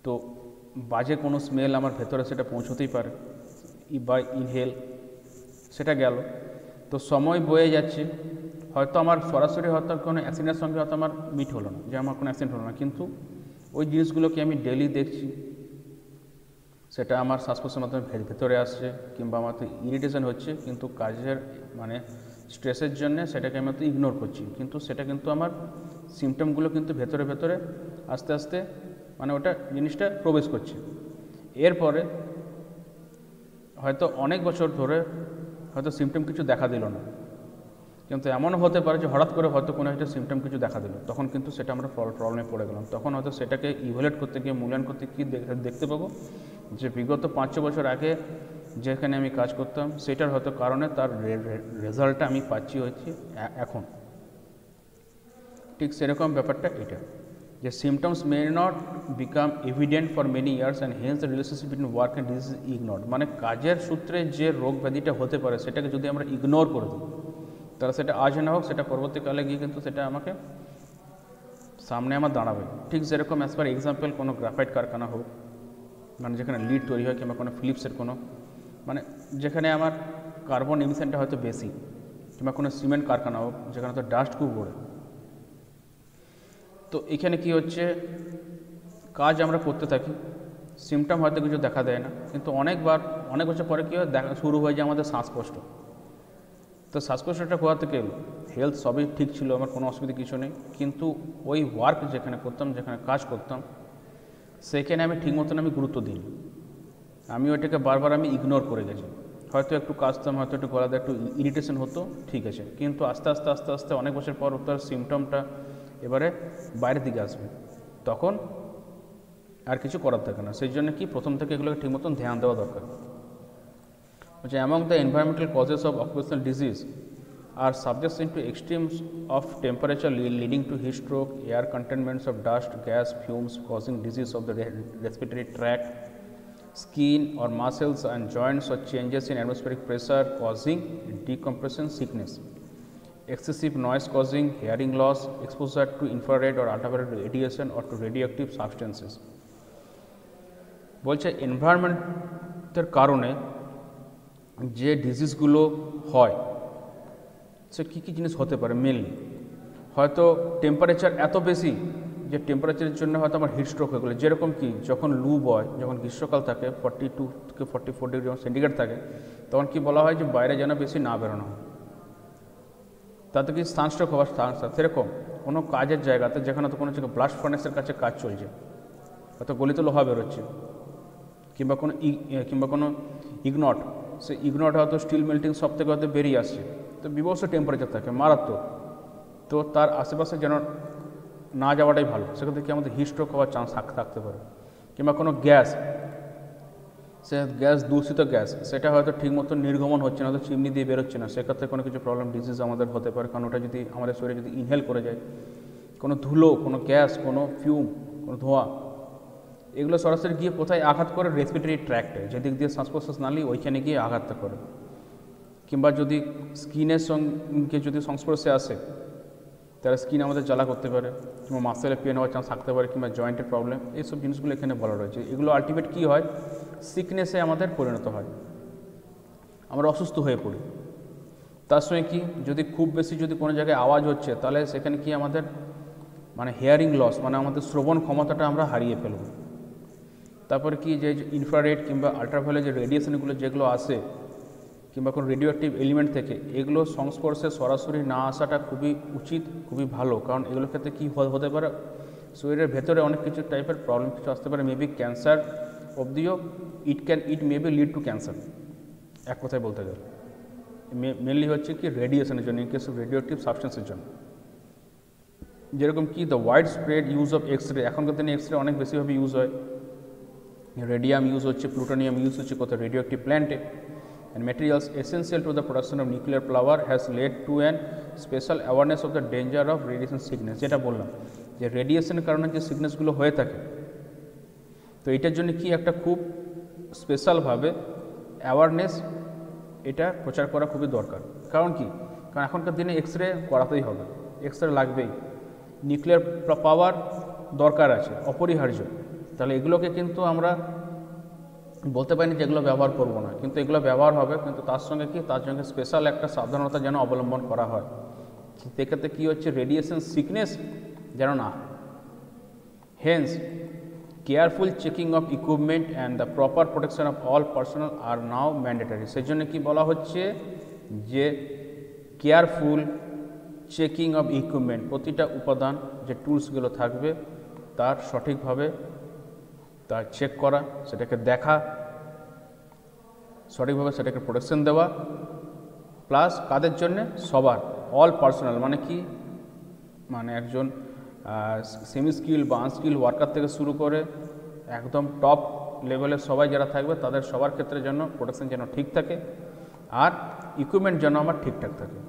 তো বাজে কোনো স্মেল আমার ভেতরে সেটা পৌঁছতেই পারে, বা ইনহেল, সেটা গেল। তো সময় বয়ে যাচ্ছে, হয়তো আমার সরাসরি হয়তো কোনো অ্যাক্সিডেন্টের সঙ্গে হয়তো আমার মিট হলো না, যে আমার কোনো অ্যাক্সিডেন্ট হলো না, কিন্তু ওই জিনিসগুলোকে আমি ডেলি দেখছি, সেটা আমার শ্বাসকোষের মাধ্যমে ভেতরে আসছে, কিংবা আমার তো ইরিটেশন হচ্ছে, কিন্তু কাজের মানে স্ট্রেসের জন্য সেটাকে আমি তো ইগনোর করছি, কিন্তু সেটা কিন্তু আমার সিমটমগুলো কিন্তু ভেতরে ভেতরে আস্তে আস্তে মানে ওটা জিনিসটা প্রবেশ করছে। এরপরে হয়তো অনেক বছর ধরে হয়তো সিমটম কিছু দেখা দিল না, কিন্তু এমনও হতে পারে যে হঠাৎ করে হয়তো কোনো একটা সিমটম কিছু দেখা দিল, তখন কিন্তু সেটা আমরা প্রবলেমে পড়ে গেলাম। তখন হয়তো সেটাকে ইভ্যালুয়েট করতে গিয়ে, মূল্যায়ন করতে গিয়ে দেখতে পাবো যে বিগত 5-6 বছর আগে যেখানে আমি কাজ করতাম, সেটার হয়তো কারণে তার রেজাল্টটা আমি পাচ্ছি হচ্ছে এখন। ঠিক সেরকম ব্যাপারটা এটা, যে symptoms may not become evident for many years and hence the relationship between work and disease ignored. মানে কাজের সূত্রে যে রোগ ব্যাধিটা হতে পারে সেটাকে যদি আমরা ইগনোর করে দিই, তাহলে সেটা আজ না হোক, সেটা পরবর্তীকালে গিয়ে কিন্তু সেটা আমাকে সামনে আমার দাঁড়াবে। ঠিক যেরকম অ্যাজ পার এক্সাম্পল কোনো গ্রাফাইট কারখানা হোক, মানে যেখানে লিড তৈরি হয়, কিংবা কোনো ফিলিপসের কোনো মানে যেখানে আমার কার্বন এমিশনটা হয়তো বেশি, কিংবা কোনো সিমেন্ট কারখানা হোক যেখানে তো ডাস্ট খুব ওড়ে। তো এখানে কি হচ্ছে, কাজ আমরা করতে থাকি, সিমটম হয়তো কিছু দেখা দেয় না, কিন্তু অনেক বছর পরে কী হয়, দেখা শুরু হয়ে যায় আমাদের শ্বাসকষ্ট। তো শ্বাসকষ্টটা কোথা থেকে এলো, হেলথ সবই ঠিক ছিল, আমার কোনো অসুবিধা কিছু নেই, কিন্তু ওই ওয়ার্ক যেখানে করতাম, যেখানে কাজ করতাম, সেখানে আমি ঠিক মতন আমি গুরুত্ব দিই, আমি ওইটাকে বারবার আমি ইগনোর করে গেছি। হয়তো একটু কাজতাম, হয়তো একটু গলাতে একটু ইরিটেশন হতো, ঠিক আছে, কিন্তু আস্তে আস্তে আস্তে আস্তে অনেক বছর পর তার সিমটমটা এবারে বাইরের দিকে আসবে, তখন আর কিছু করার থাকে না। সেই জন্য কি প্রথম থেকে এগুলোকে ঠিক মতন ধ্যান দেওয়া দরকার। বলছে among the environmental causes of occupational disease are subjected to extremes of temperature leading to heat stroke, air contaminants of dust, gas, fumes causing disease of the respiratory tract, skin or muscles and joints, or changes in atmospheric pressure causing decompression sickness, excessive noise causing hearing loss, exposure to infrared or ultraviolet radiation or to radioactive substances. বলছে এনভায়রনমেন্টের কারণে যে ডিজিজগুলো হয় সে কী কী জিনিস হতে পারে, mainly হয়তো temperature এত বেশি যে টেম্পারেচারের জন্য হয়তো আমার হিট স্ট্রোক হয়ে গেলো, যেরকম কি যখন লু বয়, যখন গ্রীষ্মকাল থাকে 42 থেকে 44 ডিগ্রি যখন সেন্টিগ্রেড থাকে, তখন কি বলা হয় যে বাইরে যেন বেশি না বেরোনো হয়, তাতে কি সানস্ট্রোক হওয়ার চান্স আছে। সেরকম কোনো কাজের জায়গাতে যেখানে তো কোনো জায়গায় ব্লাস্ট ফার্নেসের কাছে কাজ চলছে, হয়তো গলিত লোহা বেরোচ্ছে, কিংবা কোনো ইগনট, সে ইগনট হয়তো স্টিল মেল্টিং সব থেকে হয়তো বেরিয়ে আসছে, তো বিভৎস টেম্পারেচার থাকে মারাত্মক, তো তার আশেপাশে যেন না যাওয়াটাই ভালো। সেক্ষেত্রে কি আমাদের হিট স্ট্রোক হওয়ার চান্স থাকতে পারে। কিংবা কোনো গ্যাস, সে গ্যাস দূষিত গ্যাস, সেটা হয়তো ঠিক মতো নির্গমন হচ্ছে না, হয়তো চিমনি দিয়ে বেরোচ্ছে না, সেক্ষেত্রে কোনো কিছু প্রবলেম ডিজিজ আমাদের হতে পারে, কারণ ওটা যদি আমাদের শরীরে যদি ইনহেল করে যায়, কোনো ধুলো, কোনো গ্যাস, কোনো ফিউম, কোনো ধোঁয়া, এগুলো সরাসরি গিয়ে কোথায় আঘাত করে? রেসপিরেটরি ট্র্যাক্টে, যেদিক দিয়ে শ্বাস প্রশ্বাস নালি ওইখানে গিয়ে আঘাতটা করে। কিংবা যদি স্কিনের সঙ্গে যদি সংস্পর্শে আসে, তারা স্কিন আমাদের জ্বালা করতে পারে, কিংবা মাসেলে পেন হওয়ার চান্স থাকতে পারে, কিংবা জয়েন্টের প্রবলেম, এইসব জিনিসগুলো এখানে বলা রয়েছে। এগুলো আলটিমেট কী হয়? সিকনেসে আমাদের পরিণত হয়, আমরা অসুস্থ হয়ে পড়ি। তার সঙ্গে কি, যদি খুব বেশি যদি কোনো জায়গায় আওয়াজ হচ্ছে, তাহলে সেখানে কি আমাদের মানে হিয়ারিং লস, মানে আমাদের শ্রবণ ক্ষমতাটা আমরা হারিয়ে ফেলব। তারপরে কি, যে ইনফ্রারেড কিংবা আলট্রাভায়োলেট যে রেডিয়েশনগুলো যেগুলো আসে, কিংবা কোনো রেডিও অ্যাক্টিভ এলিমেন্ট থেকে, এগুলো সংস্পর্শে সরাসরি না আসাটা খুবই উচিত, খুবই ভালো। কারণ এগুলোর ক্ষেত্রে কী হতে পারে, শরীরের ভেতরে অনেক কিছু টাইপের প্রবলেম কিছু আসতে পারে, মেবি ক্যান্সার অবধিও it may be lead to cancer, এক কথায় বলতে গেলে। মেনলি হচ্ছে কি রেডিয়েশনের জন্য, in case of radio active সাবস্টেন্সের জন্য। যেরকম কি the wide spread use of x ray, এখনকার দিনে এক্সরে অনেক বেশিভাবে ইউজ হয়, রেডিয়াম ইউজ হচ্ছে, প্লুটোনিয়াম ইউজ হচ্ছে কোথাও রেডিও অ্যাক্টিভ প্ল্যান্টে। And materials essential to the production of nuclear power has led to an special awareness of the danger of radiation sickness, যেটা বললাম যে রেডিয়েশনের কারণে যে সিকনেসগুলো হয়ে থাকে, তো এটার জন্য কি একটা খুব স্পেশালভাবে অ্যাওয়ারনেস এটা প্রচার করা খুবই দরকার। কারণ কি, কারণ এখনকার দিনে এক্সরে করাতেই হবে, এক্সরে লাগবেই, নিউক্লিয়ার পাওয়ার দরকার আছে, অপরিহার্য। তাহলে এগুলোকে কিন্তু আমরা বলতে পারিনি যে এগুলো ব্যবহার করব না, কিন্তু এগুলো ব্যবহার হবে, কিন্তু তার সঙ্গে কি, তার সঙ্গে স্পেশাল একটা সাবধানতা যেন অবলম্বন করা হয়। সেক্ষেত্রে কী হচ্ছে, রেডিয়েশন সিকনেস যেন না। Hence careful checking of equipment and the proper protection of all personnel are now mandatory. সেই জন্য কি বলা হচ্ছে যে কেয়ারফুল চেকিং অফ ইকুইপমেন্ট, প্রতিটা উপাদান যে টুলসগুলো থাকবে তার সঠিকভাবে তার চেক করা, সেটাকে দেখা, সঠিকভাবে সেটাকে প্রোটেকশন দেওয়া, প্লাস কাদের জন্যে? সবার, অল পার্সোনাল, মানে কি, মানে একজন সেমি স্কিল বা আনস্কিল ওয়ার্কার থেকে শুরু করে একদম টপ লেভেলের সবাই যারা থাকবে, তাদের সবার ক্ষেত্রে যেন প্রোটেকশন যেন ঠিক থাকে, আর ইকুইপমেন্ট যেন আমার ঠিকঠাক থাকে।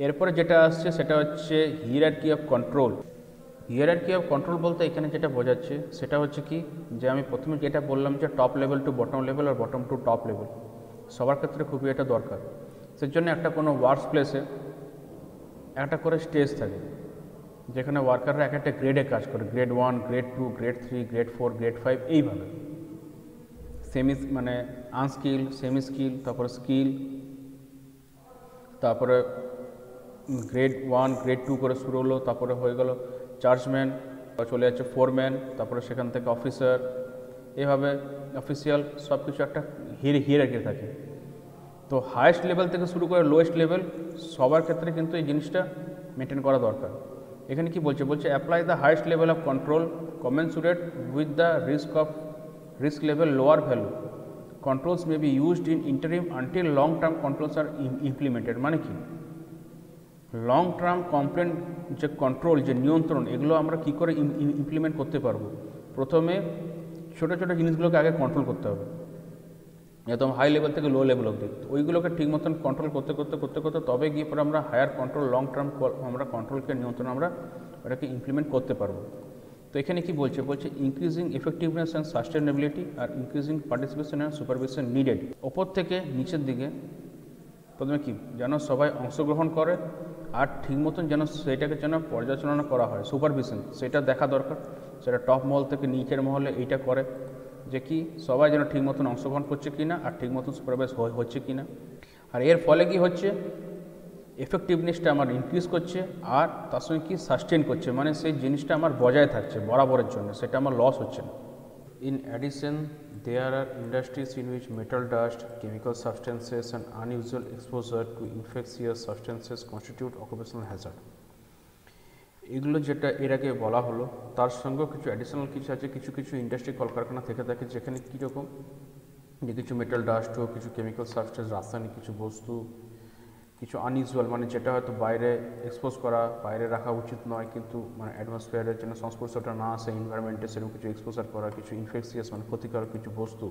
এরপরে যেটা আসছে সেটা হচ্ছে হিয়ারার্কি অফ কন্ট্রোল। হিয়ারার্কি অফ কন্ট্রোল বলতে এখানে যেটা বোঝাচ্ছে সেটা হচ্ছে কি, যে আমি প্রথমে যেটা বললাম যে top level to bottom level আর বটম টু টপ লেভেল সবার ক্ষেত্রে খুবই এটা দরকার। সেই জন্য একটা কোনো ওয়ার্ক প্লেসে একটা করে স্টেজ থাকে, যেখানে ওয়ার্কাররা এক একটা গ্রেডে কাজ করে, grade 1, grade 2, grade 3, grade 4, grade 5, এইভাবে মানে আনস্কিল, সেমি স্কিল, তারপরে স্কিল, তারপরে গ্রেড 1, গ্রেড 2 করে শুরু হলো, তারপরে হয়ে গেল চার্জম্যান, চলে যাচ্ছে ফোরম্যান, তারপরে সেখান থেকে অফিসার, এভাবে অফিসিয়াল সব কিছু একটা হিয়ারার্কি থাকে। তো হায়েস্ট লেভেল থেকে শুরু করে লোয়েস্ট লেভেল সবার ক্ষেত্রে কিন্তু এই জিনিসটা মেনটেন করা দরকার। এখানে কি বলছে, apply the highest level of control commensurate with the risk level lower value. Controls may be used in interim until long term controls are implemented. মানে কি, লং টার্ম কমপ্লেন যে কন্ট্রোল, যে নিয়ন্ত্রণ, এগুলো আমরা কি করে ইমপ্লিমেন্ট করতে পারবো? প্রথমে ছোটো ছোটো জিনিসগুলোকে আগে কন্ট্রোল করতে হবে, একদম হাই লেভেল থেকে লো লেভেল অবধি। ওইগুলোকে ঠিক মতন কন্ট্রোল করতে করতে তবে গিয়ে পরে আমরা হায়ার কন্ট্রোল, লং টার্ম আমরা কন্ট্রোলকে নিয়ন্ত্রণ আমরা ওটাকে ইমপ্লিমেন্ট করতে পারবো। তো এখানে কি বলছে, increasing effectiveness and sustainability R increasing participation and supervision needed. ওপর থেকে নিচের দিকে প্রথমে কি, যেন সবাই অংশগ্রহণ করে, আর ঠিক মতন যেন সেইটাকে যেন পর্যালোচনা করা হয়, সুপারভিশন সেটা দেখা দরকার। সেটা টপ মহল থেকে নিচের মহলে এইটা করে যে কি সবাই যেন ঠিক মতন অংশগ্রহণ করছে কি না, আর ঠিক মতন সুপারভাইজ হচ্ছে কি না। আর এর ফলে কি হচ্ছে, এফেক্টিভনেসটা আমার ইনক্রিজ করছে আর তার সঙ্গে কি সাস্টেন করছে, মানে সেই জিনিসটা আমার বজায় থাকছে বরাবরের জন্য, সেটা আমার লস হচ্ছে না। In addition, there are industries in which metal dust, chemical substances and unusual exposure to infectious substances constitute occupational hazard. এগুলো যেটা এর আগে বলা হলো তার সঙ্গেও কিছু অ্যাডিশনাল কিছু আছে, কিছু কিছু ইন্ডাস্ট্রি কলকারখানা থেকে থাকে যেখানে কীরকম যে কিছু মেটাল ডাস্ট হোক, কিছু কেমিক্যাল সাবস্টেন্স, রাসায়নিক কিছু বস্তু, কিছু আনইউজুয়াল মানে যেটা হয়তো বাইরে এক্সপোজ করা, বাইরে রাখা উচিত নয়, কিন্তু মানে অ্যাটমসফিয়ারের জন্য সংস্পর্শটা না আসে, এনভায়রনমেন্টে সেরকম কিছু এক্সপোজার করা, কিছু ইনফেকশিয়াস মানে ক্ষতিকারক কিছু বস্তু,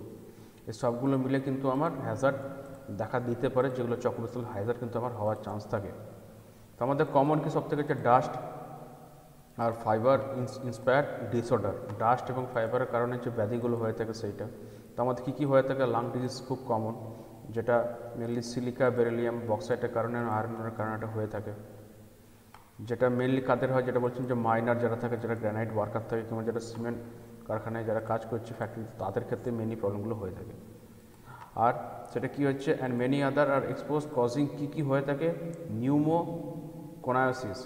এই সবগুলো মিলে কিন্তু আমার হ্যাজার্ড দেখা দিতে পারে, যেগুলো অকুপেশনাল হ্যাজার্ড কিন্তু আমার হওয়ার চান্স থাকে। তো আমাদের কমন কি সবথেকে হচ্ছে ডাস্ট আর ফাইবার ইন্সপায়ার্ড ডিসঅর্ডার। ডাস্ট এবং ফাইবারের কারণে যে ব্যাধিগুলো হয়ে থাকে সেইটা। তো আমাদের কী কী হয়ে থাকে, লাং ডিজিজ খুব কমন, যেটা মেনলি সিলিকা, বেরিলিয়াম, বক্সাইটের কারণে, আয়রনের কারণে এটা হয়ে থাকে, যেটা মেনলি কাদের হয়, যেটা বলছেন যে মাইনার যারা থাকে, যারা গ্রানাইট ওয়ার্কার থাকে কিংবা যারা সিমেন্ট কারখানায় যারা কাজ করছে ফ্যাক্টরিতে, তাদের ক্ষেত্রে মেনলি প্রবলেমগুলো হয়ে থাকে। আর সেটা কী হচ্ছে, and many other are expose causing কী কী হয়ে থাকে, pneumoconiosis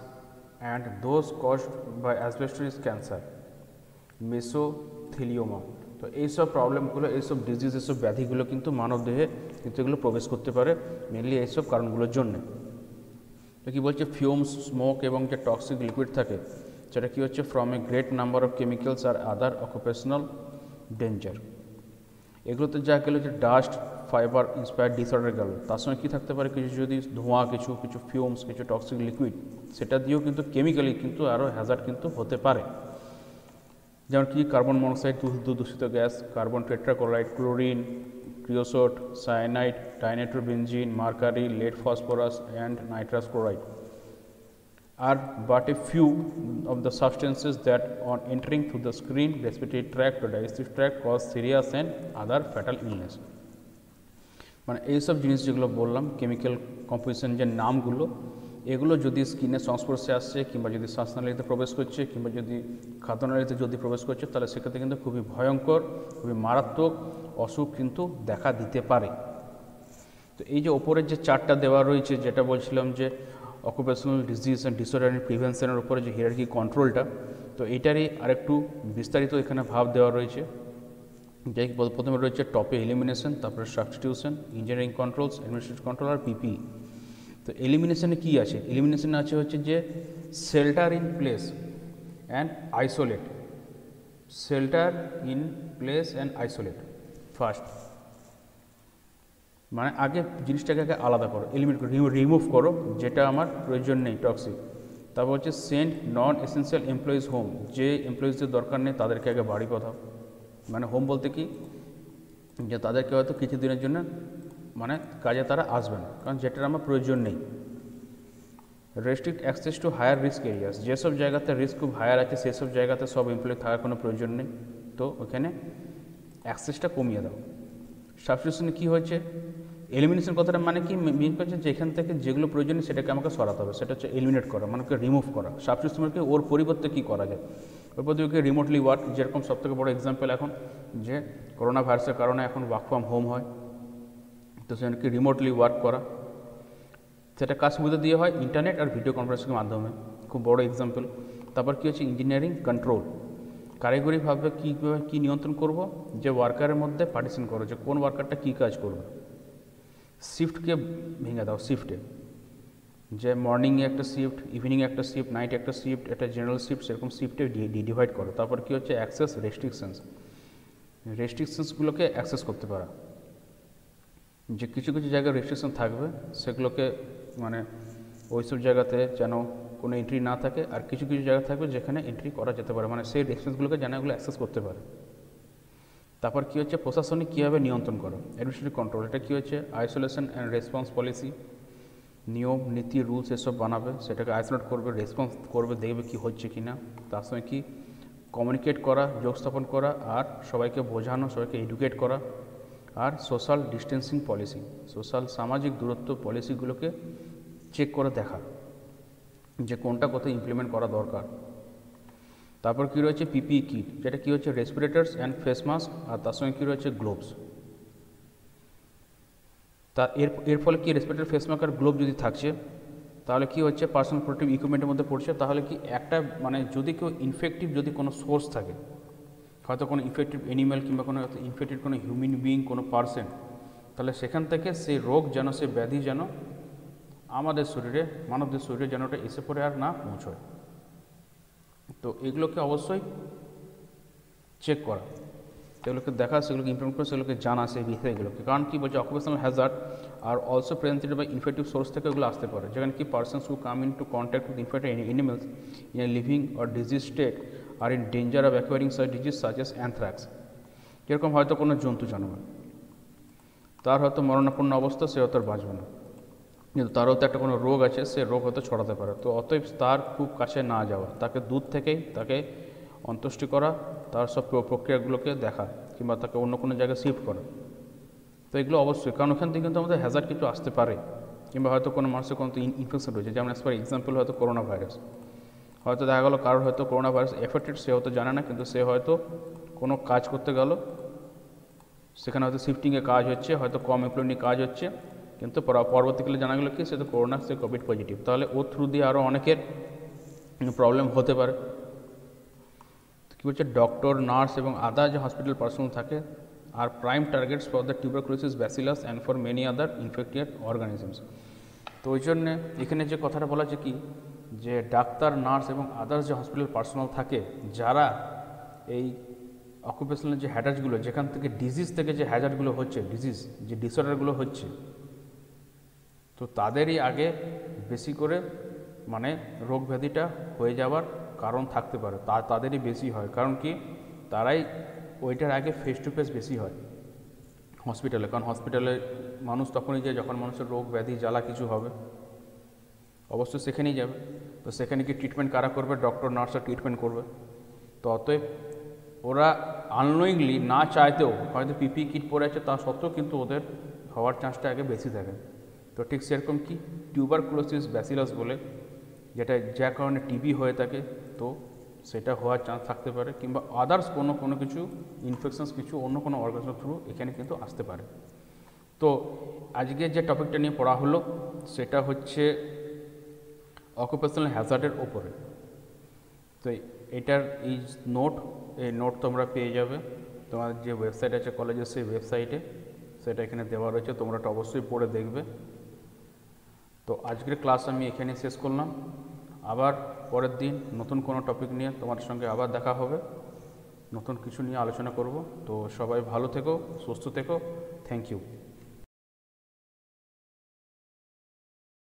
and those caused by asbestos cancer, mesothelioma. তো এইসব প্রবলেমগুলো, এইসব ডিজিজ, এইসব ব্যাধিগুলো কিন্তু মানবদেহে কিন্তু এগুলো প্রবেশ করতে পারে মেনলি এইসব কারণগুলোর জন্যে। তো কী বলছে, ফিউমস, স্মোক এবং যে টক্সিক লিকুইড থাকে সেটা কী হচ্ছে, from a great number of chemicals আর আদার অকুপেশনাল ডেঞ্জার। এগুলোতে যা গেলো যে ডাস্ট, ফাইবার ইন্সপায়ার্ড ডিসঅর্ডার গেল, তার সঙ্গে কী থাকতে পারে, কিছু যদি ধোঁয়া, কিছু কিছু ফিউমস, কিছু টক্সিক লিকুইড, সেটা দিয়েও কিন্তু কেমিক্যালি কিন্তু আরও হ্যাজার্ড কিন্তু হতে পারে। যেমন কি কার্বন মনোক্সাইড, দূষিত gas, carbon tetrachloride, chlorine, creosote, cyanide, dinitrobenzene, mercury, lead, phosphorus and nitrous chloride are but a few of the substances that on entering through the skin, respiratory tract or digestive tract cause serious and other fatal illness। মানে এইসব জিনিস যেগুলো বললাম, chemical composition যে নামগুলো, এগুলো যদি স্কিনের সংস্পর্শে আসছে কিংবা যদি শ্বাসনালীতে প্রবেশ করছে কিংবা যদি খাদ্যনালীতে যদি প্রবেশ করছে, তাহলে সেক্ষেত্রে কিন্তু খুবই ভয়ঙ্কর, খুবই মারাত্মক অসুখ কিন্তু দেখা দিতে পারে। তো এই যে ওপরের যে চার্টটা দেওয়া রয়েছে, যেটা বলছিলাম যে occupational disease and disorder and প্রিভেনশনের উপরে যে হিয়ারার্কি কন্ট্রোলটা, তো এটারই আরেকটু বিস্তারিত এখানে ভাব দেওয়া রয়েছে। যাই প্রথমে রয়েছে টপে এলিমিনেশন, তারপরে substitution, engineering controls, administrative control আর পিপি। তো এলিমিনেশনে কী আছে, এলিমিনেশনে আছে হচ্ছে যে shelter in place and isolate, shelter in place and isolate first, মানে আগে জিনিসটাকে আগে আলাদা করো, এলিমিনেট করো, রিমুভ করো যেটা আমার প্রয়োজন নেই টক্সিক। তারপর হচ্ছে সেন্ড নন এসেন্সিয়াল এমপ্লয়িজ হোম, যে এমপ্লয়িজদের দরকার নেই তাদেরকে আগে বাড়ি পাঠাও। মানে হোম বলতে কি, যে তাদেরকে হয়তো কিছু দিনের জন্য মানে কাজে তারা আসবে না, কারণ যেটার আমার প্রয়োজন নেই। Restrict access to higher risk areas, যেসব জায়গাতে রিস্ক খুব হায়ার আছে সেসব জায়গাতে সব এমপ্লয়ি থাকার কোনো প্রয়োজন নেই, তো ওখানে অ্যাক্সেসটা কমিয়ে দাও। সাবস্টিটিউশনে কী হয়েছে, এলিমিনেশন কথাটা মানে কি, মিন করছে যে এখান থেকে যেগুলো প্রয়োজন নেই সেটাকে আমাকে সরাতে হবে, সেটা হচ্ছে এলিমিনেট করা, মানে রিমুভ করা। সাবস্টিটিউশনকে ওর পরিবর্তে কী করা যায়, ওর পরিবর্তে রিমোটলি ওয়ার্ক, যেরকম সবথেকে বড় এক্সাম্পল এখন যে করোনা ভাইরাসের কারণে এখন ওয়ার্ক ফ্রম হোম হয়, তো সেখানে রিমোটলি ওয়ার্ক করা, সেটা কাজ সুবিধা দিয়ে হয় ইন্টারনেট আর ভিডিও কনফারেন্সিংয়ের মাধ্যমে, খুব বড় এক্সাম্পল। তারপর কী হচ্ছে ইঞ্জিনিয়ারিং কন্ট্রোল, কারিগরিভাবে কী নিয়ন্ত্রণ করব, যে ওয়ার্কারের মধ্যে পার্টিশন করো, যে কোন ওয়ার্কারটা কী কাজ করবে। শিফটকে ভেঙে দাও, শিফটে, যে মর্নিংয়ে একটা শিফট, ইভিনিংয়ে একটা শিফট, নাইটে একটা শিফট, একটা জেনারেল শিফট, সেরকম শিফটে ডিভাইড করো। তারপর কী হচ্ছে অ্যাক্সেস রেস্ট্রিকশনসগুলোকে অ্যাক্সেস করতে পারা, যে কিছু কিছু জায়গায় রেস্ট্রিকশন থাকবে সেগুলোকে মানে ওইসব জায়গাতে যেন কোনো এন্ট্রি না থাকে, আর কিছু কিছু জায়গা থাকবে যেখানে এন্ট্রি করা যেতে পারে, মানে সেই রেস্ট্রিকশনসগুলোকে যেন এগুলো অ্যাক্সেস করতে পারে। তারপর কী হচ্ছে প্রশাসনিক কীভাবে নিয়ন্ত্রণ করো, অ্যাডমিনিস্ট্রেটিভ কন্ট্রোল, এটা কী হচ্ছে আইসোলেশন অ্যান্ড রেসপন্স পলিসি, নিয়ম নীতি রুলস এসব বানাবে, সেটাকে আইসোলেট করবে, রেসপন্স করবে, দেখবে কি হচ্ছে কি না। তার সঙ্গে কি কমিউনিকেট করা, যোগস্থাপন করা, আর সবাইকে বোঝানো, সবাইকে এডুকেট করা, আর সোশ্যাল ডিস্টেন্সিং পলিসি, সামাজিক দূরত্ব পলিসিগুলোকে চেক করে দেখা যে কোনটা কোথায় ইমপ্লিমেন্ট করা দরকার। তারপর কী রয়েছে পিপিই কিট, যেটা কী হচ্ছে রেসপিরেটরস অ্যান্ড ফেস মাস্ক, আর তার সঙ্গে কী রয়েছে গ্লোভস। তা এর ফলে কি রেসপিরেটর, ফেস মাস্ক আর গ্লোভ যদি থাকছে, তাহলে কি হচ্ছে, পার্সোনাল প্রোটেক্টিভ ইকুইপমেন্টের মধ্যে পড়ছে। তাহলে কি একটা মানে যদি কেউ ইনফেক্টিভ যদি কোনো সোর্স থাকে, হয়তো কোনো ইনফেক্টেড অ্যানিম্যাল কিংবা কোনো ইনফেক্টেড কোনো হিউম্যান বিইং, কোনো পার্সন, তাহলে সেখান থেকে সেই রোগ যেন, সেই ব্যাধি যেন আমাদের শরীরে, মানবদের শরীরে যেন ওটা এসে পড়ে আর না পৌঁছয়। তো এগুলোকে অবশ্যই চেক করা, সেগুলোকে দেখা, সেগুলোকে ইমপ্লিমেন্ট করে, সেগুলোকে জানা, সেই বিষয়গুলোকে। কারণ কি বলছে, occupational hazard are also presented by infective source থেকে এগুলো আসতে পারে, যেখানে কি persons who come into contact with infected animals in a living or disease state are in danger of acquiring such disease such as anthrax. কীরকম, হয়তো কোনো জন্তু জানোয়ার, তার হয়তো মরণাপন্ন অবস্থা, সে হয়তো আর বাঁচবে না, কিন্তু তারও তো একটা কোনো রোগ আছে, সে রোগ হয়তো ছড়াতে পারে। তো অতএব তার খুব কাছে না যাওয়া, তাকে দূর থেকেই তাকে অন্ত্যেষ্টি করা, তার সব প্রক্রিয়াগুলোকে দেখা, কিংবা তাকে অন্য কোনো জায়গায় শিফট করা। তো এগুলো অবশ্যই, কারণ ওখান থেকে কিন্তু আমাদের হ্যাজার্ড কিছু আসতে পারে, কিংবা হয়তো কোনো মানুষের কোনো ইনফেকশন রয়েছে, যেমন অ্যাজ ফর এক্সাম্পল হয়তো করোনা ভাইরাস। হয়তো দেখা গেলো কারোর হয়তো করোনা ভাইরাস এফেক্টেড, সে হয়তো জানে না, কিন্তু সে হয়তো কোনো কাজ করতে গেল, সেখানে হয়তো শিফটিংয়ে কাজ হচ্ছে, হয়তো কম এমপ্লয় নিয়ে কাজ হচ্ছে, কিন্তু পরবর্তীকালে জানা গেলো কি সে তো করোনা, সে কোভিড পজিটিভ। তাহলে ওর থ্রু দিয়ে আরও অনেকের প্রবলেম হতে পারে। কী বলছে, ডক্টর, নার্স এবং আদার যে হসপিটাল পার্সোনাল থাকে are prime targets for the tuberculosis bacillus and for many other infected organisms. তো ওই জন্যে এখানে যে কথাটা বলা আছে কি, যে ডাক্তার, নার্স এবং আদার্স যে হসপিটাল পার্সোনাল থাকে, যারা এই অকুপেশনাল যে হ্যাজার্ডগুলো, যেখান থেকে ডিজিজ থেকে যে হ্যাজার্ডগুলো হচ্ছে, ডিজিজ যে ডিসঅর্ডারগুলো হচ্ছে, তো তাদেরই আগে বেশি করে মানে রোগ ব্যাধিটা হয়ে যাওয়ার কারণ থাকতে পারে, তাদেরই বেশি হয়। কারণ কি, তারাই ওইটার আগে ফেস টু ফেস বেশি হয় হসপিটালে। কারণ হসপিটালে মানুষ তখনই যায় যখন মানুষের রোগ ব্যাধি জ্বালা কিছু হবে, অবশ্যই সেখানেই যাবে। তো সেখানে কি ট্রিটমেন্ট কারা করবে? ডক্টর, নার্সরা ট্রিটমেন্ট করবে। তো অতএব ওরা আননোয়িংলি, না চাইতেও, হয়তো পিপি কিট পরে আছে, তা সত্ত্বেও কিন্তু ওদের হওয়ার চান্সটা আগে বেশি থাকে। তো ঠিক সেরকম কি টিউবারকুলোসিস ব্যাসিলাস বলে, যেটা যে কারণে টিবি হয়ে থাকে, তো সেটা হওয়ার চান্স থাকতে পারে, কিংবা আদার্স কোনো কিছু ইনফেকশনস, কিছু অন্য কোনো অর্গানিজমের থ্রু এখানে কিন্তু আসতে পারে। তো আজকে যে টপিকটা নিয়ে পড়া হলো সেটা হচ্ছে অকুপেশনাল হ্যাজার্ডের ওপরে। তো এটার এই নোট তোমরা পেয়ে যাবে তোমার যে ওয়েবসাইট আছে কলেজের, সেই ওয়েবসাইটে সেটা এখানে দেওয়া রয়েছে, তোমরা এটা অবশ্যই পড়ে দেখবে। তো আজকের ক্লাস আমি এখানে শেষ করলাম। আবার পরের দিন নতুন কোনো টপিক নিয়ে তোমাদের সঙ্গে আবার দেখা হবে, নতুন কিছু নিয়ে আলোচনা করব। তো সবাই ভালো থেকো, সুস্থ থেকো, থ্যাংক ইউ।